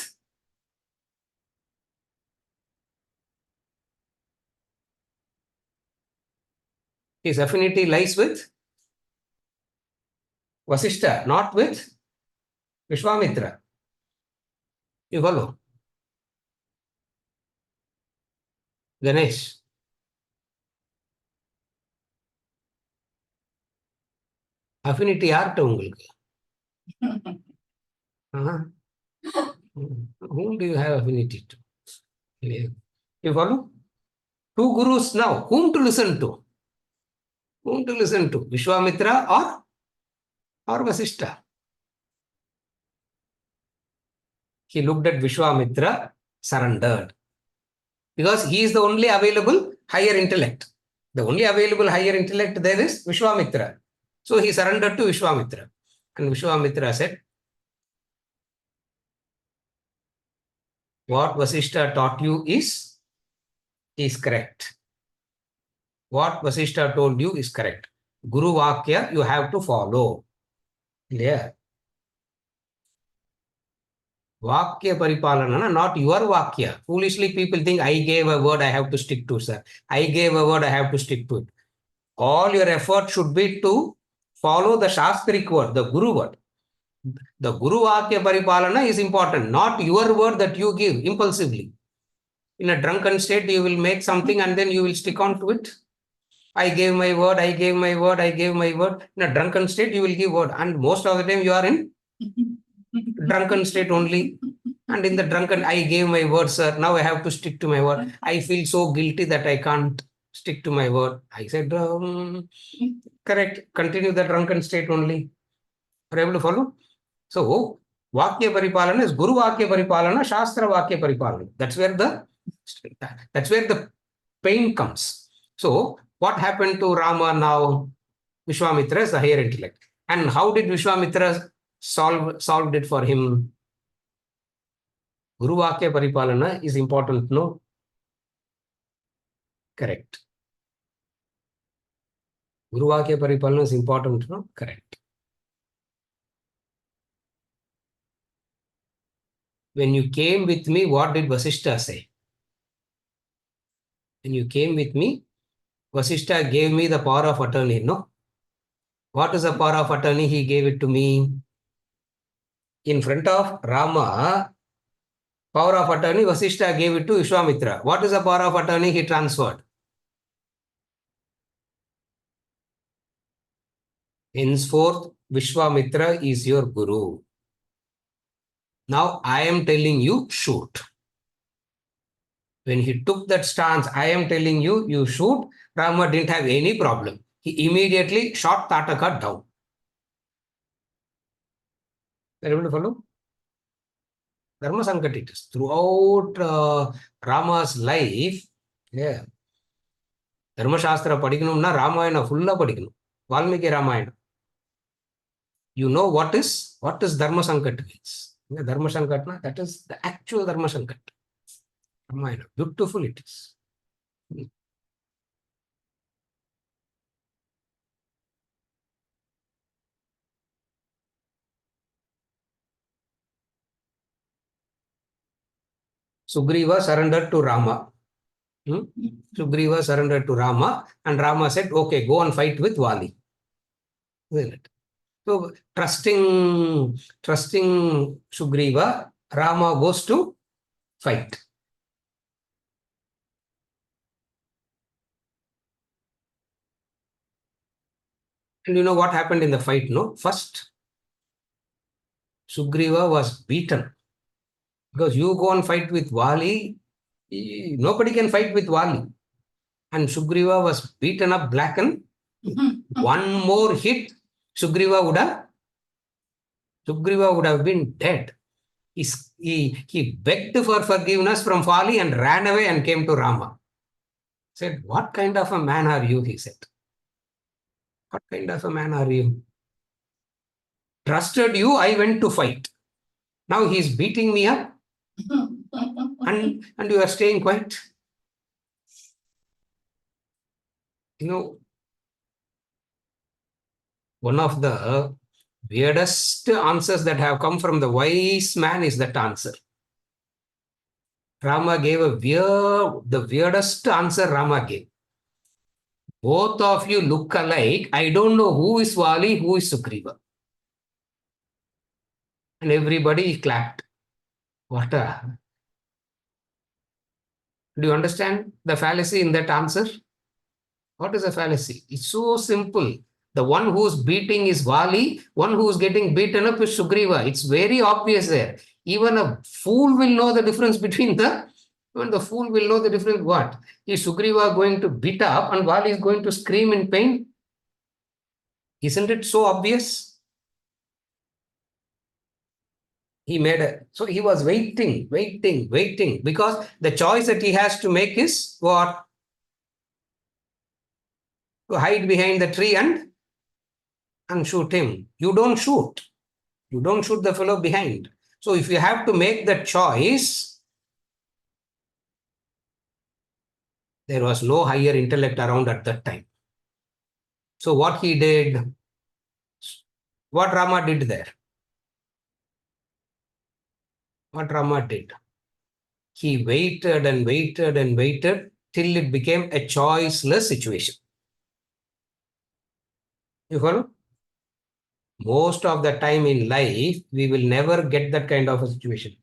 Vasishta, not with Vishwamitra. You follow? Ganesh. Affinity யார்கிட்ட உங்களுக்கு? Whom do you have affinity to? You follow? 2 gurus now. Whom to listen to? Whom to listen to? Vishwamitra or Vasishta? He looked at Vishwamitra, surrendered. Because he is the only available higher intellect. The only available higher intellect there is Vishwamitra. So he surrendered to Vishwamitra. And Vishwamitra said, what Vasishta taught you is correct. What Vasishta told you is correct. Guru Vakya you have to follow. Yeah. Vakya Paripalana, not your Vakya. Foolishly people think I gave a word I have to stick to, sir. I gave a word I have to stick to it. All your effort should be to follow the Shastric word, the Guru word. The Guru Vakya Paripalana is important, not your word that you give impulsively. In a drunken state, you will make something and then you will stick on to it. I gave my word, I gave my word, I gave my word. In a drunken state, you will give word. And most of the time, you are in drunken state only. And in the drunken, I gave my word, sir. Now I have to stick to my word. I feel so guilty that I can't stick to my word. I said, correct. Continue the drunken state only. Are you able to follow? So, Vakya Paripalana is Guru Vakya Paripalana, Shastra Vakya Paripalana. That's where the pain comes. So, what happened to Rama now? Vishwamitra is the higher intellect. And how did Vishwamitra solved it for him? Guru Vakya Paripalana is important, no? Correct. Guru Vakya Paripalana is important, no? Correct. When you came with me, what did Vasishta say? When you came with me, Vasishta gave me the power of attorney, no? What is the power of attorney? He gave it to me. In front of Rama, power of attorney, Vasishta gave it to Vishwamitra. What is the power of attorney he transferred? Henceforth, Vishwamitra is your guru. Now I am telling you, shoot. When he took that stance, I am telling you, you shoot, Rama didn't have any problem. He immediately shot Tataka down. Are you able to follow? Dharma Sankat it is. Throughout Rama's life, yeah. Dharma Shastra படிக்கணும்னா ராமாயணம் ஃபுல்லா படிக்கணும். Valmiki Ramayana. You know what is Dharma Sankat means. Dharma Sankatna, that is the actual Dharma Sankat. Ramayana. Beautiful it is. Sugriva surrendered to Rama. Sugriva surrendered to Rama, and Rama said, okay, go and fight with Vali. Isn't it? So trusting Sugriva, Rama goes to fight. And you know what happened in the fight, no? First, Sugriva was beaten. Because you go and fight with Vali, nobody can fight with Vali. And Sugriva was beaten up, blackened. One more hit, Sugriva would have been dead. He begged for forgiveness from Vali and ran away and came to Rama. Said, what kind of a man are you? He said. What kind of a man are you? Trusted you, I went to fight. Now he's beating me up. And you are staying quiet. You know, one of the weirdest answers that have come from the wise man is that answer. Rama gave the weirdest answer Rama gave. Both of you look alike. I don't know who is Vali, who is Sugriva. And everybody clapped. What a... Do you understand the fallacy in that answer? What is a fallacy? It's so simple. The one who's beating is Vali, one who's getting beaten up is Sugriva. It's very obvious there. Even a fool will know the difference between even the fool will know the difference. What? Is Sugriva going to beat up and Vali is going to scream in pain? Isn't it so obvious? So he was waiting, because the choice that he has to make is what? To hide behind the tree and shoot him. You don't shoot. You don't shoot the fellow behind. So if you have to make the choice, there was no higher intellect around at that time. So what he did, what Rama did there? What Rama did? He waited and waited and waited till it became a choiceless situation. You follow? Most of the time in life, we will never get that kind of a situation.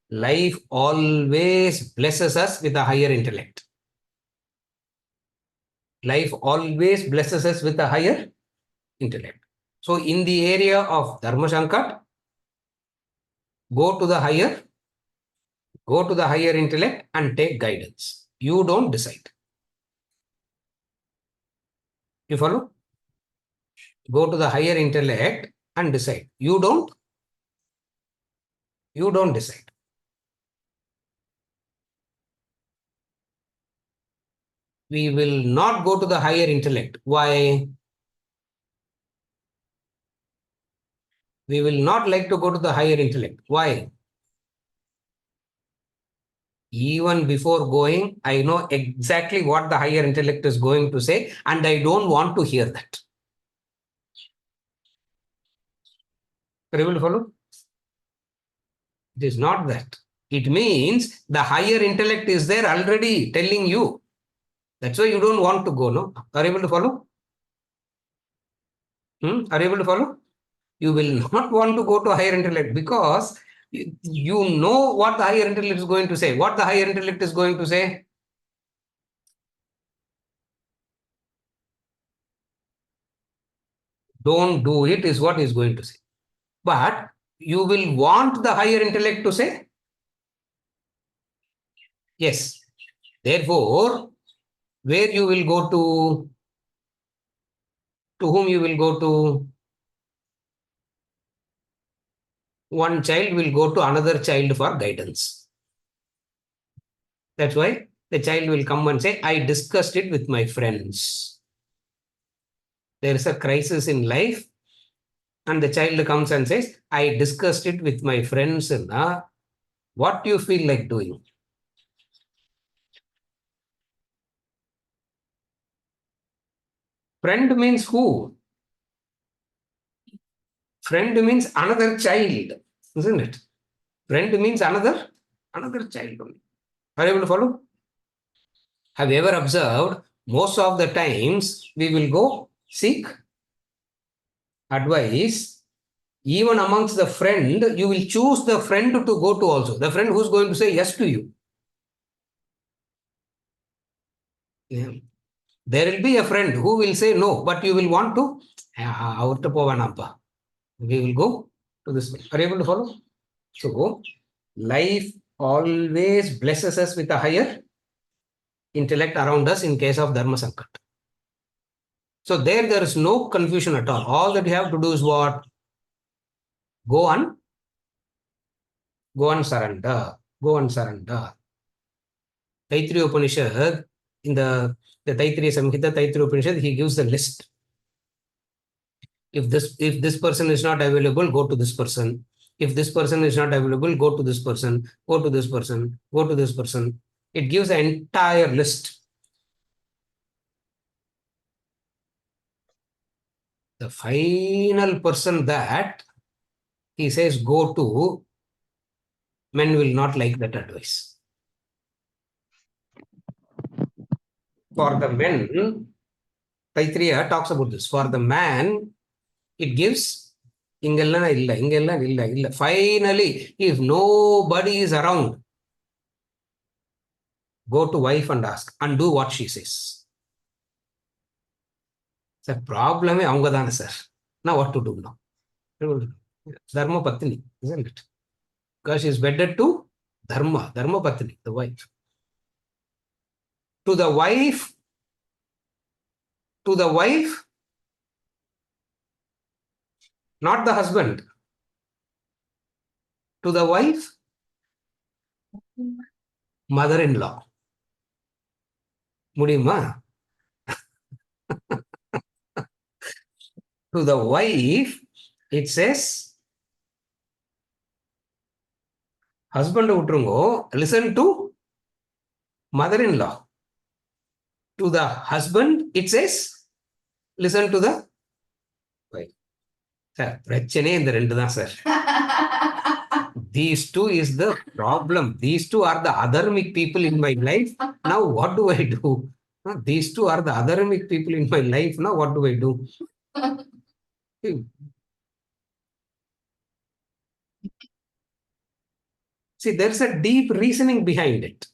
Life always blesses us with a higher intellect. Life always blesses us with a higher intellect. So in the area of Dharma Sankat, go to the higher intellect and take guidance. You don't decide. You follow? Go to the higher intellect and decide. You don't decide. We will not go to the higher intellect. Why? We will not like to go to the higher intellect. Why? Even before going, I know exactly what the higher intellect is going to say, and I don't want to hear that. Are you able to follow? It is not that. It means the higher intellect is there already telling you. That's why you don't want to go, no? Are you able to follow? Are you able to follow? You will not want to go to higher intellect because you know what the higher intellect is going to say. What the higher intellect is going to say? Don't do it is what is going to say. But you will want the higher intellect to say? Yes. Therefore, where you will go to whom you will go to? One child will go to another child for guidance. That's why the child will come and say, I discussed it with my friends. There is a crisis in life, and the child comes and says, I discussed it with my friends. What do you feel like doing? Friend means who? Friend means another child, isn't it? Friend means another child only. Are you able to follow? Have you ever observed most of the times we will go seek advice? Even amongst the friend, you will choose the friend to go to also. The friend who's going to say yes to you. Yeah. There will be a friend who will say no, but you will want to. We will go to this way. Are you able to follow? So, life always blesses us with a higher intellect around us in case of Dharma Sankat. So, there is no confusion at all. All that you have to do is what? Go on surrender. Go on surrender. Taittiriya Upanishad, in the Taittiriya Samhita, Taittiriya Upanishad, he gives the list. If this person is not available, go to this person. If this person is not available, go to this person, go to this person, go to this person. It gives an entire list. The final person that he says go to, men will not like that advice. For the men, Taittiriya talks about this. For the man, it gives finally, if nobody is around, go to wife and ask and do what she says. The problem is sir. Now what to do now? Dharma Patni, isn't it? Because she is wedded to Dharma Patni, the wife. To the wife, not the husband. To the wife, mother-in-law. Mudima. To the wife, it says, husband utrungo, listen to mother-in-law. To the husband, it says, listen to the wife. Sir, prachane in the rendu da, sir. These two is the problem. These two are the adharmic people in my life. Now what do I do? These two are the adharmic people in my life. Now what do I do? See, there's a deep reasoning behind it.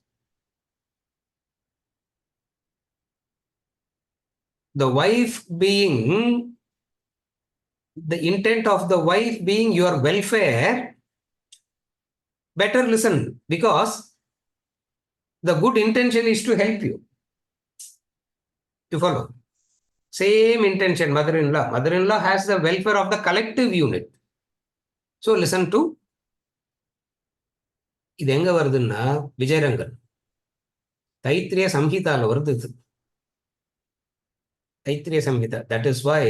The wife being, the intent of the wife being your welfare, better listen, because the good intention is to help you. You follow? Same intention, mother-in-law. Mother-in-law has the welfare of the collective unit. So listen to, இது எங்க வருதுன்னா விஜயரங்கன் தைத்திரிய சம்ஹிதால வருது. Taittiriya Samhita. That is why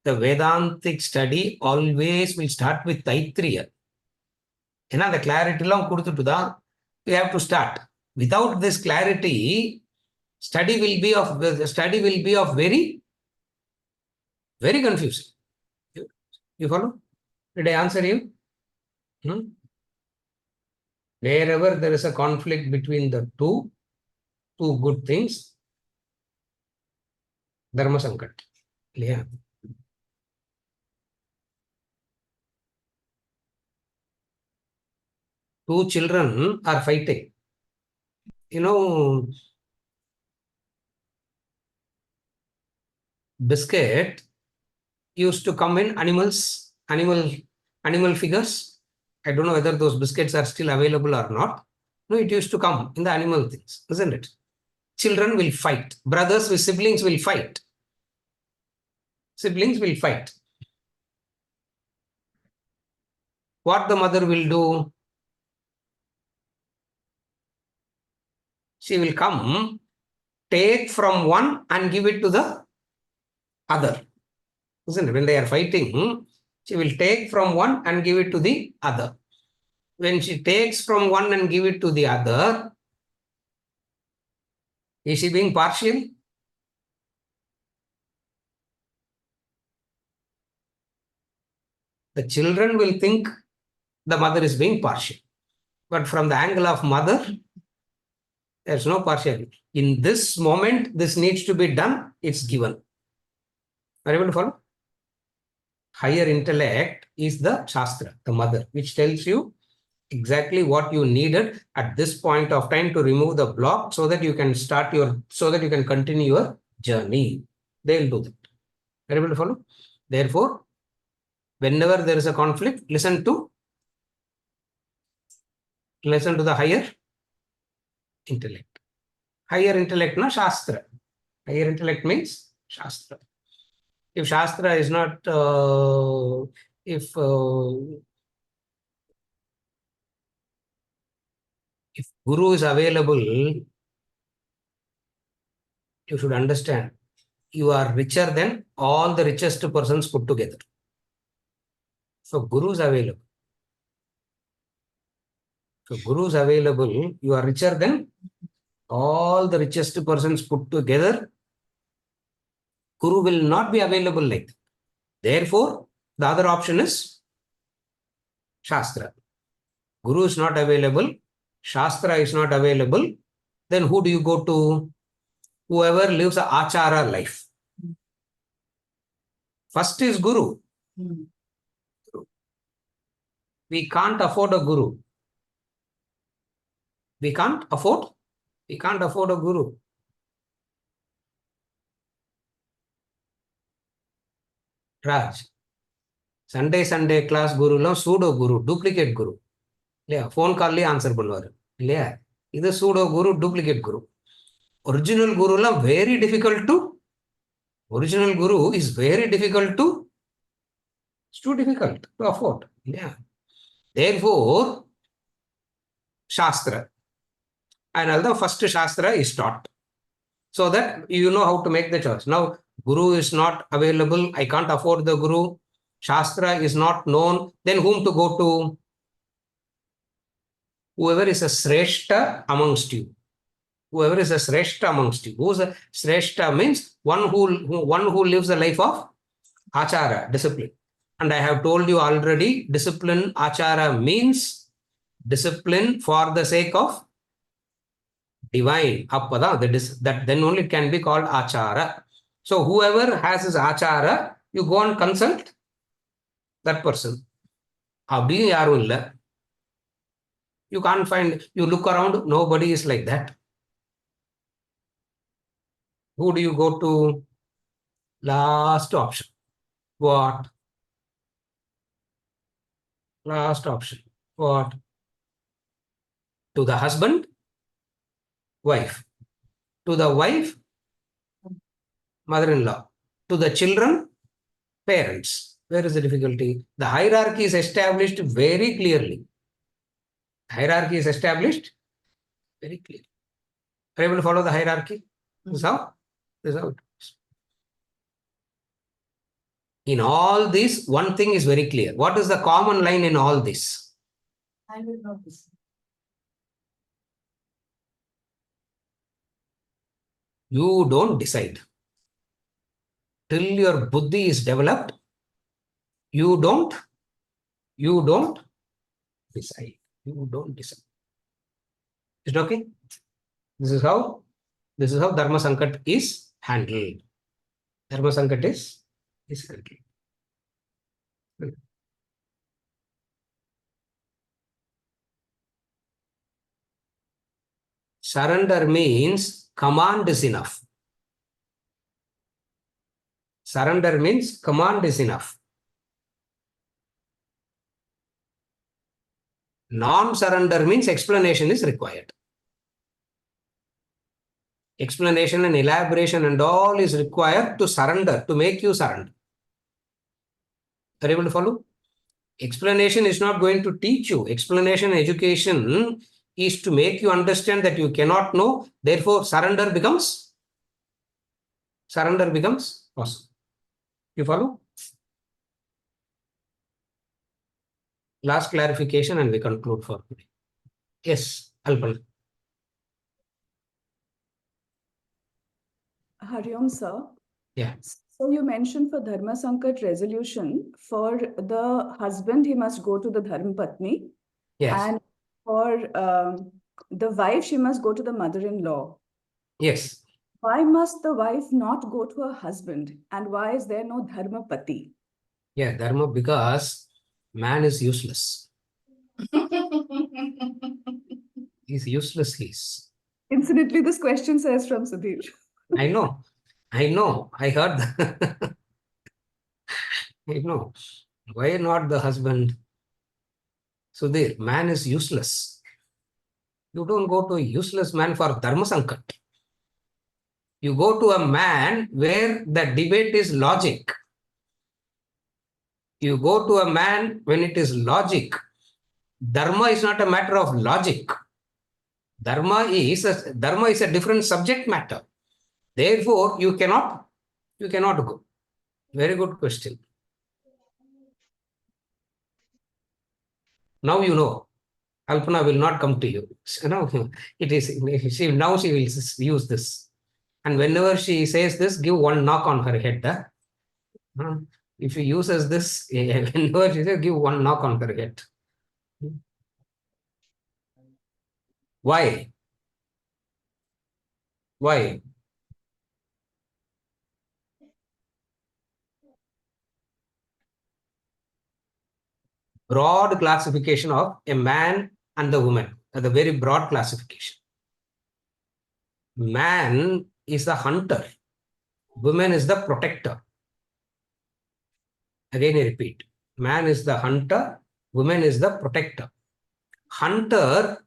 the Vedantic study always will start with Taittiriya. The clarity we have to start. Without this clarity, study will be of very, very confusing. You follow? Did I answer you? Wherever there is a conflict between the two good things, Dharma Sankat. Yeah. Two children are fighting. Biscuit used to come in animal figures. I don't know whether those biscuits are still available or not. No, it used to come in the animal things, isn't it? Children will fight. Brothers with siblings will fight. Siblings will fight. What the mother will do? She will come, take from one and give it to the other. Isn't it? When they are fighting, she will take from one and give it to the other. When she takes from one and give it to the other, is she being partial? The children will think the mother is being partial. But from the angle of mother, there's no partiality. In this moment, this needs to be done, it's given. Are you able to follow? Higher intellect is the Shastra, the mother, which tells you exactly what you needed at this point of time to remove the block so that you can continue your journey. They'll do that. Are you able to follow? Therefore, whenever there is a conflict, listen to the higher intellect. Higher intellect, no Shastra. Higher intellect means Shastra. If Shastra is not, if Guru is available, you should understand, you are richer than all the richest persons put together. So Guru is available. You are richer than all the richest persons put together. Guru will not be available like that. Therefore, the other option is Shastra. Guru is not available. Shastra is not available. Then who do you go to? Whoever lives an achara life. First is Guru. We can't afford a Guru. We can't afford a Guru. Raj. Sunday class Guru lo pseudo Guru, duplicate Guru. இல்லையா phone கால்லேயே answer பண்ணுவார் இல்லையா இது pseudo guru duplicate guru original குருலாம் very difficult to it's too difficult to afford இல்லையா therefore Shastra அதனால தான் first Shastra is taught so that you know how to make the choice. Now Guru is not available, I can't afford the Guru, Shastra is not known, then whom to go to? Whoever is a Shrestha amongst you. Whoever is a Shrestha amongst you. Who is a Shrestha means one who lives the life of Achara, discipline. And I have told you already, discipline, Achara means discipline for the sake of divine. That then only it can be called Achara. So whoever has his Achara, you go and consult that person. Abhi yaru illa. You can't find, you look around, nobody is like that. Who do you go to? Last option. What? Last option. What? To the husband, wife. To the wife, mother-in-law. To the children, parents. Where is the difficulty? The hierarchy is established very clearly. Hierarchy is established very clearly. Are you able to follow the hierarchy? This is how it is. In all this, one thing is very clear. What is the common line in all this? I will know this. You don't decide. Till your buddhi is developed, you don't decide. You don't decide. Is it okay? This is how Dharma Sankat is handled. Dharma Sankat is handled. Surrender means command is enough. Surrender means command is enough. Non-surrender means explanation is required. Explanation and elaboration and all is required to surrender, to make you surrender. Are you able to follow? Explanation is not going to teach you. Explanation and education is to make you understand that you cannot know. Therefore, surrender becomes possible. You follow? Last clarification and we conclude for today. Yes, Alpan. Hariom, sir. Yeah. So you mentioned for Dharma Sankat resolution, for the husband, he must go to the Dharma Patni. Yes. And for the wife, she must go to the mother-in-law. Yes. Why must the wife not go to her husband? And why is there no Dharma Pati? Yeah, Dharma, because man is useless. He's useless. Incidentally, this question says from Sudhir. I know. I heard that. I know. Why not the husband? Sudhir, man is useless. You don't go to a useless man for Dharma Sankat. You go to a man where the debate is logic. You go to a man when it is logic. Dharma is not a matter of logic. Dharma is a different subject matter. Therefore, you cannot go. Very good question. Now you know. Alpana will not come to you. It is now she will use this. And whenever she says this, give one knock on her head. If she uses this, whenever she says, give one knock on her head. Why? Why? Broad classification of a man and the woman. The very broad classification. Man is the hunter. Woman is the protector. Again, I repeat. Man is the hunter. Woman is the protector. Hunter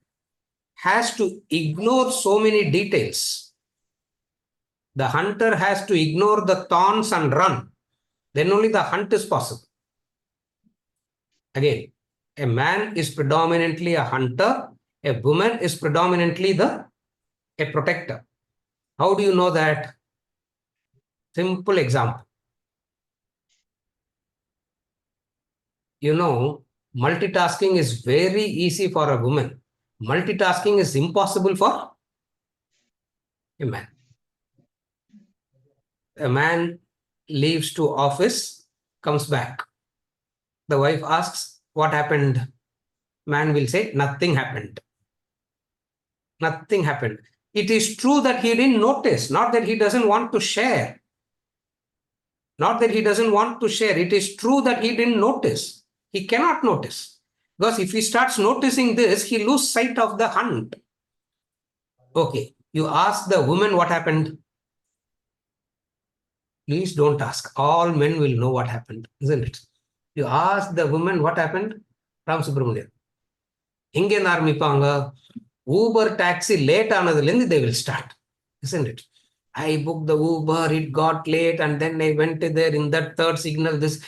has to ignore so many details. The hunter has to ignore the thorns and run. Then only the hunt is possible. Again, a man is predominantly a hunter. A woman is predominantly a protector. How do you know that? Simple example. Multitasking is very easy for a woman. Multitasking is impossible for a man. A man leaves to office, comes back. The wife asks, what happened? Man will say, nothing happened. Nothing happened. It is true that he didn't notice, not that he doesn't want to share. Not that he doesn't want to share. It is true that he didn't notice. He cannot notice. Because if he starts noticing this, he loses sight of the hunt. Okay, you ask the woman what happened. Please don't ask. All men will know what happened, isn't it? You ask the woman what happened. Ram Subramanian. Inge Narmipanga, Uber taxi late another, they will start, isn't it? I booked the Uber, it got late, and then I went there in that third signal. This,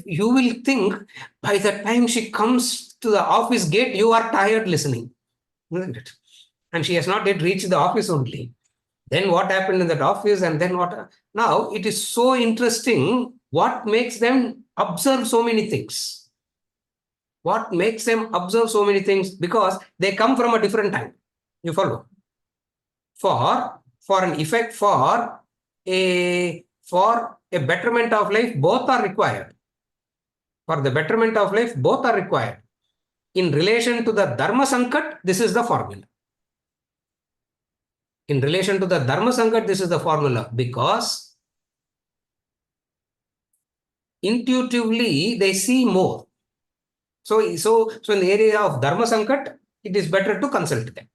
you will think by the time she comes to the office gate, you are tired listening, isn't it? And she has not yet reached the office only. then what happened in that office, and then what. Now, it is so interesting what makes them observe so many things. What makes them observe so many things? Because they come from a different time. You follow? For an effect, for a betterment of life, both are required. For the betterment of life, both are required. In relation to the Dharma Sankat, this is the formula. In relation to the Dharma Sankat, this is the formula, because intuitively they see more. So in the area of Dharma Sankat, it is better to consult them.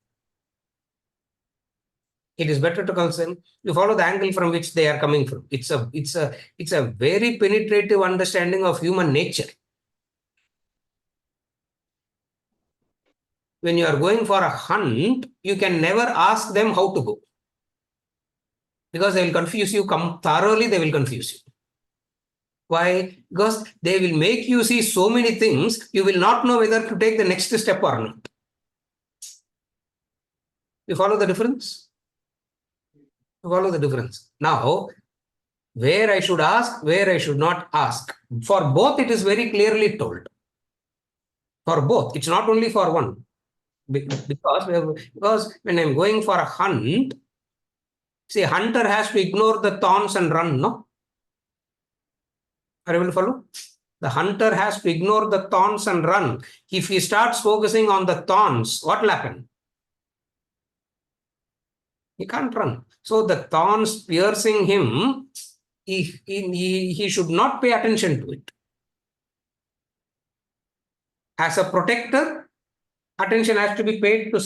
It is better to consult. You follow the angle from which they are coming from. It's a very penetrative understanding of human nature. When you are going for a hunt, you can never ask them how to go, because they will confuse you. Thoroughly, they will confuse you. Why? Because they will make you see so many things, you will not know whether to take the next step or not. You follow the difference? You follow the difference. Now, where I should ask, where I should not ask. For both, it is very clearly told. For both, it's not only for one. Because when I'm going for a hunt, see, hunter has to ignore the thorns and run, no? Are you able to follow? The hunter has to ignore the thorns and run. If he starts focusing on the thorns, what will happen? He can't run. So the thorns piercing him, he should not pay attention to it. As a protector, attention has to be paid to.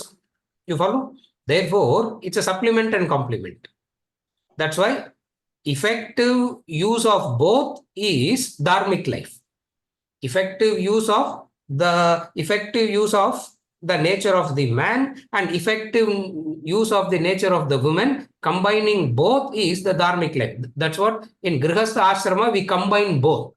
You follow? Therefore, it's a supplement and complement. That's why effective use of both is dharmic life. Effective use of the nature of the man and effective use of the nature of the woman, combining both is the dharmic life. That's what in Grihastha Ashrama we combine both.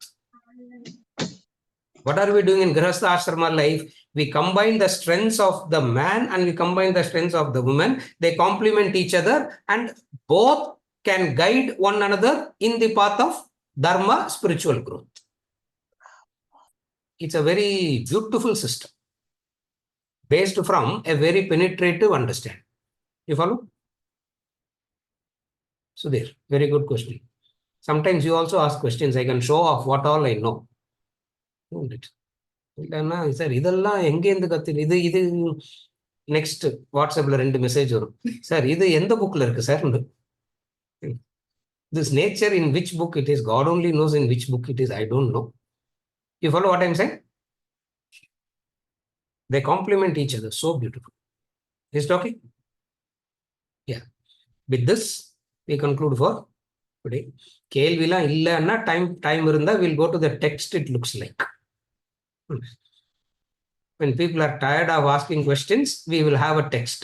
What are we doing in Grihastha Ashrama life? We combine the strengths of the man and we combine the strengths of the woman. They complement each other and both can guide one another in the path of dharma, spiritual growth. It's a very beautiful system based from a very penetrative understanding. You follow? So there, very good question. Sometimes you also ask questions. I can show off what all I know. Sir, இதெல்லாம் எங்கேருந்து கத்து இது next வாட்ஸ்அப்ல 2 message வரும். Sir இது எந்த புக்ல இருக்கு sir? This nature, in which book it is, God only knows in which book it is. I don't know. You follow what I'm saying? They complement each other so beautiful. Is it okay? Yeah. With this, we conclude for today. கேள்விலாம் இல்லைன்னா time இருந்தா we'll go to the text. It looks like. When people are tired of asking questions, we will have a text.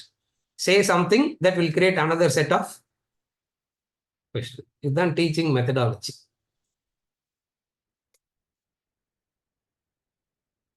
Say something that will create another set of questions. This is teaching methodology.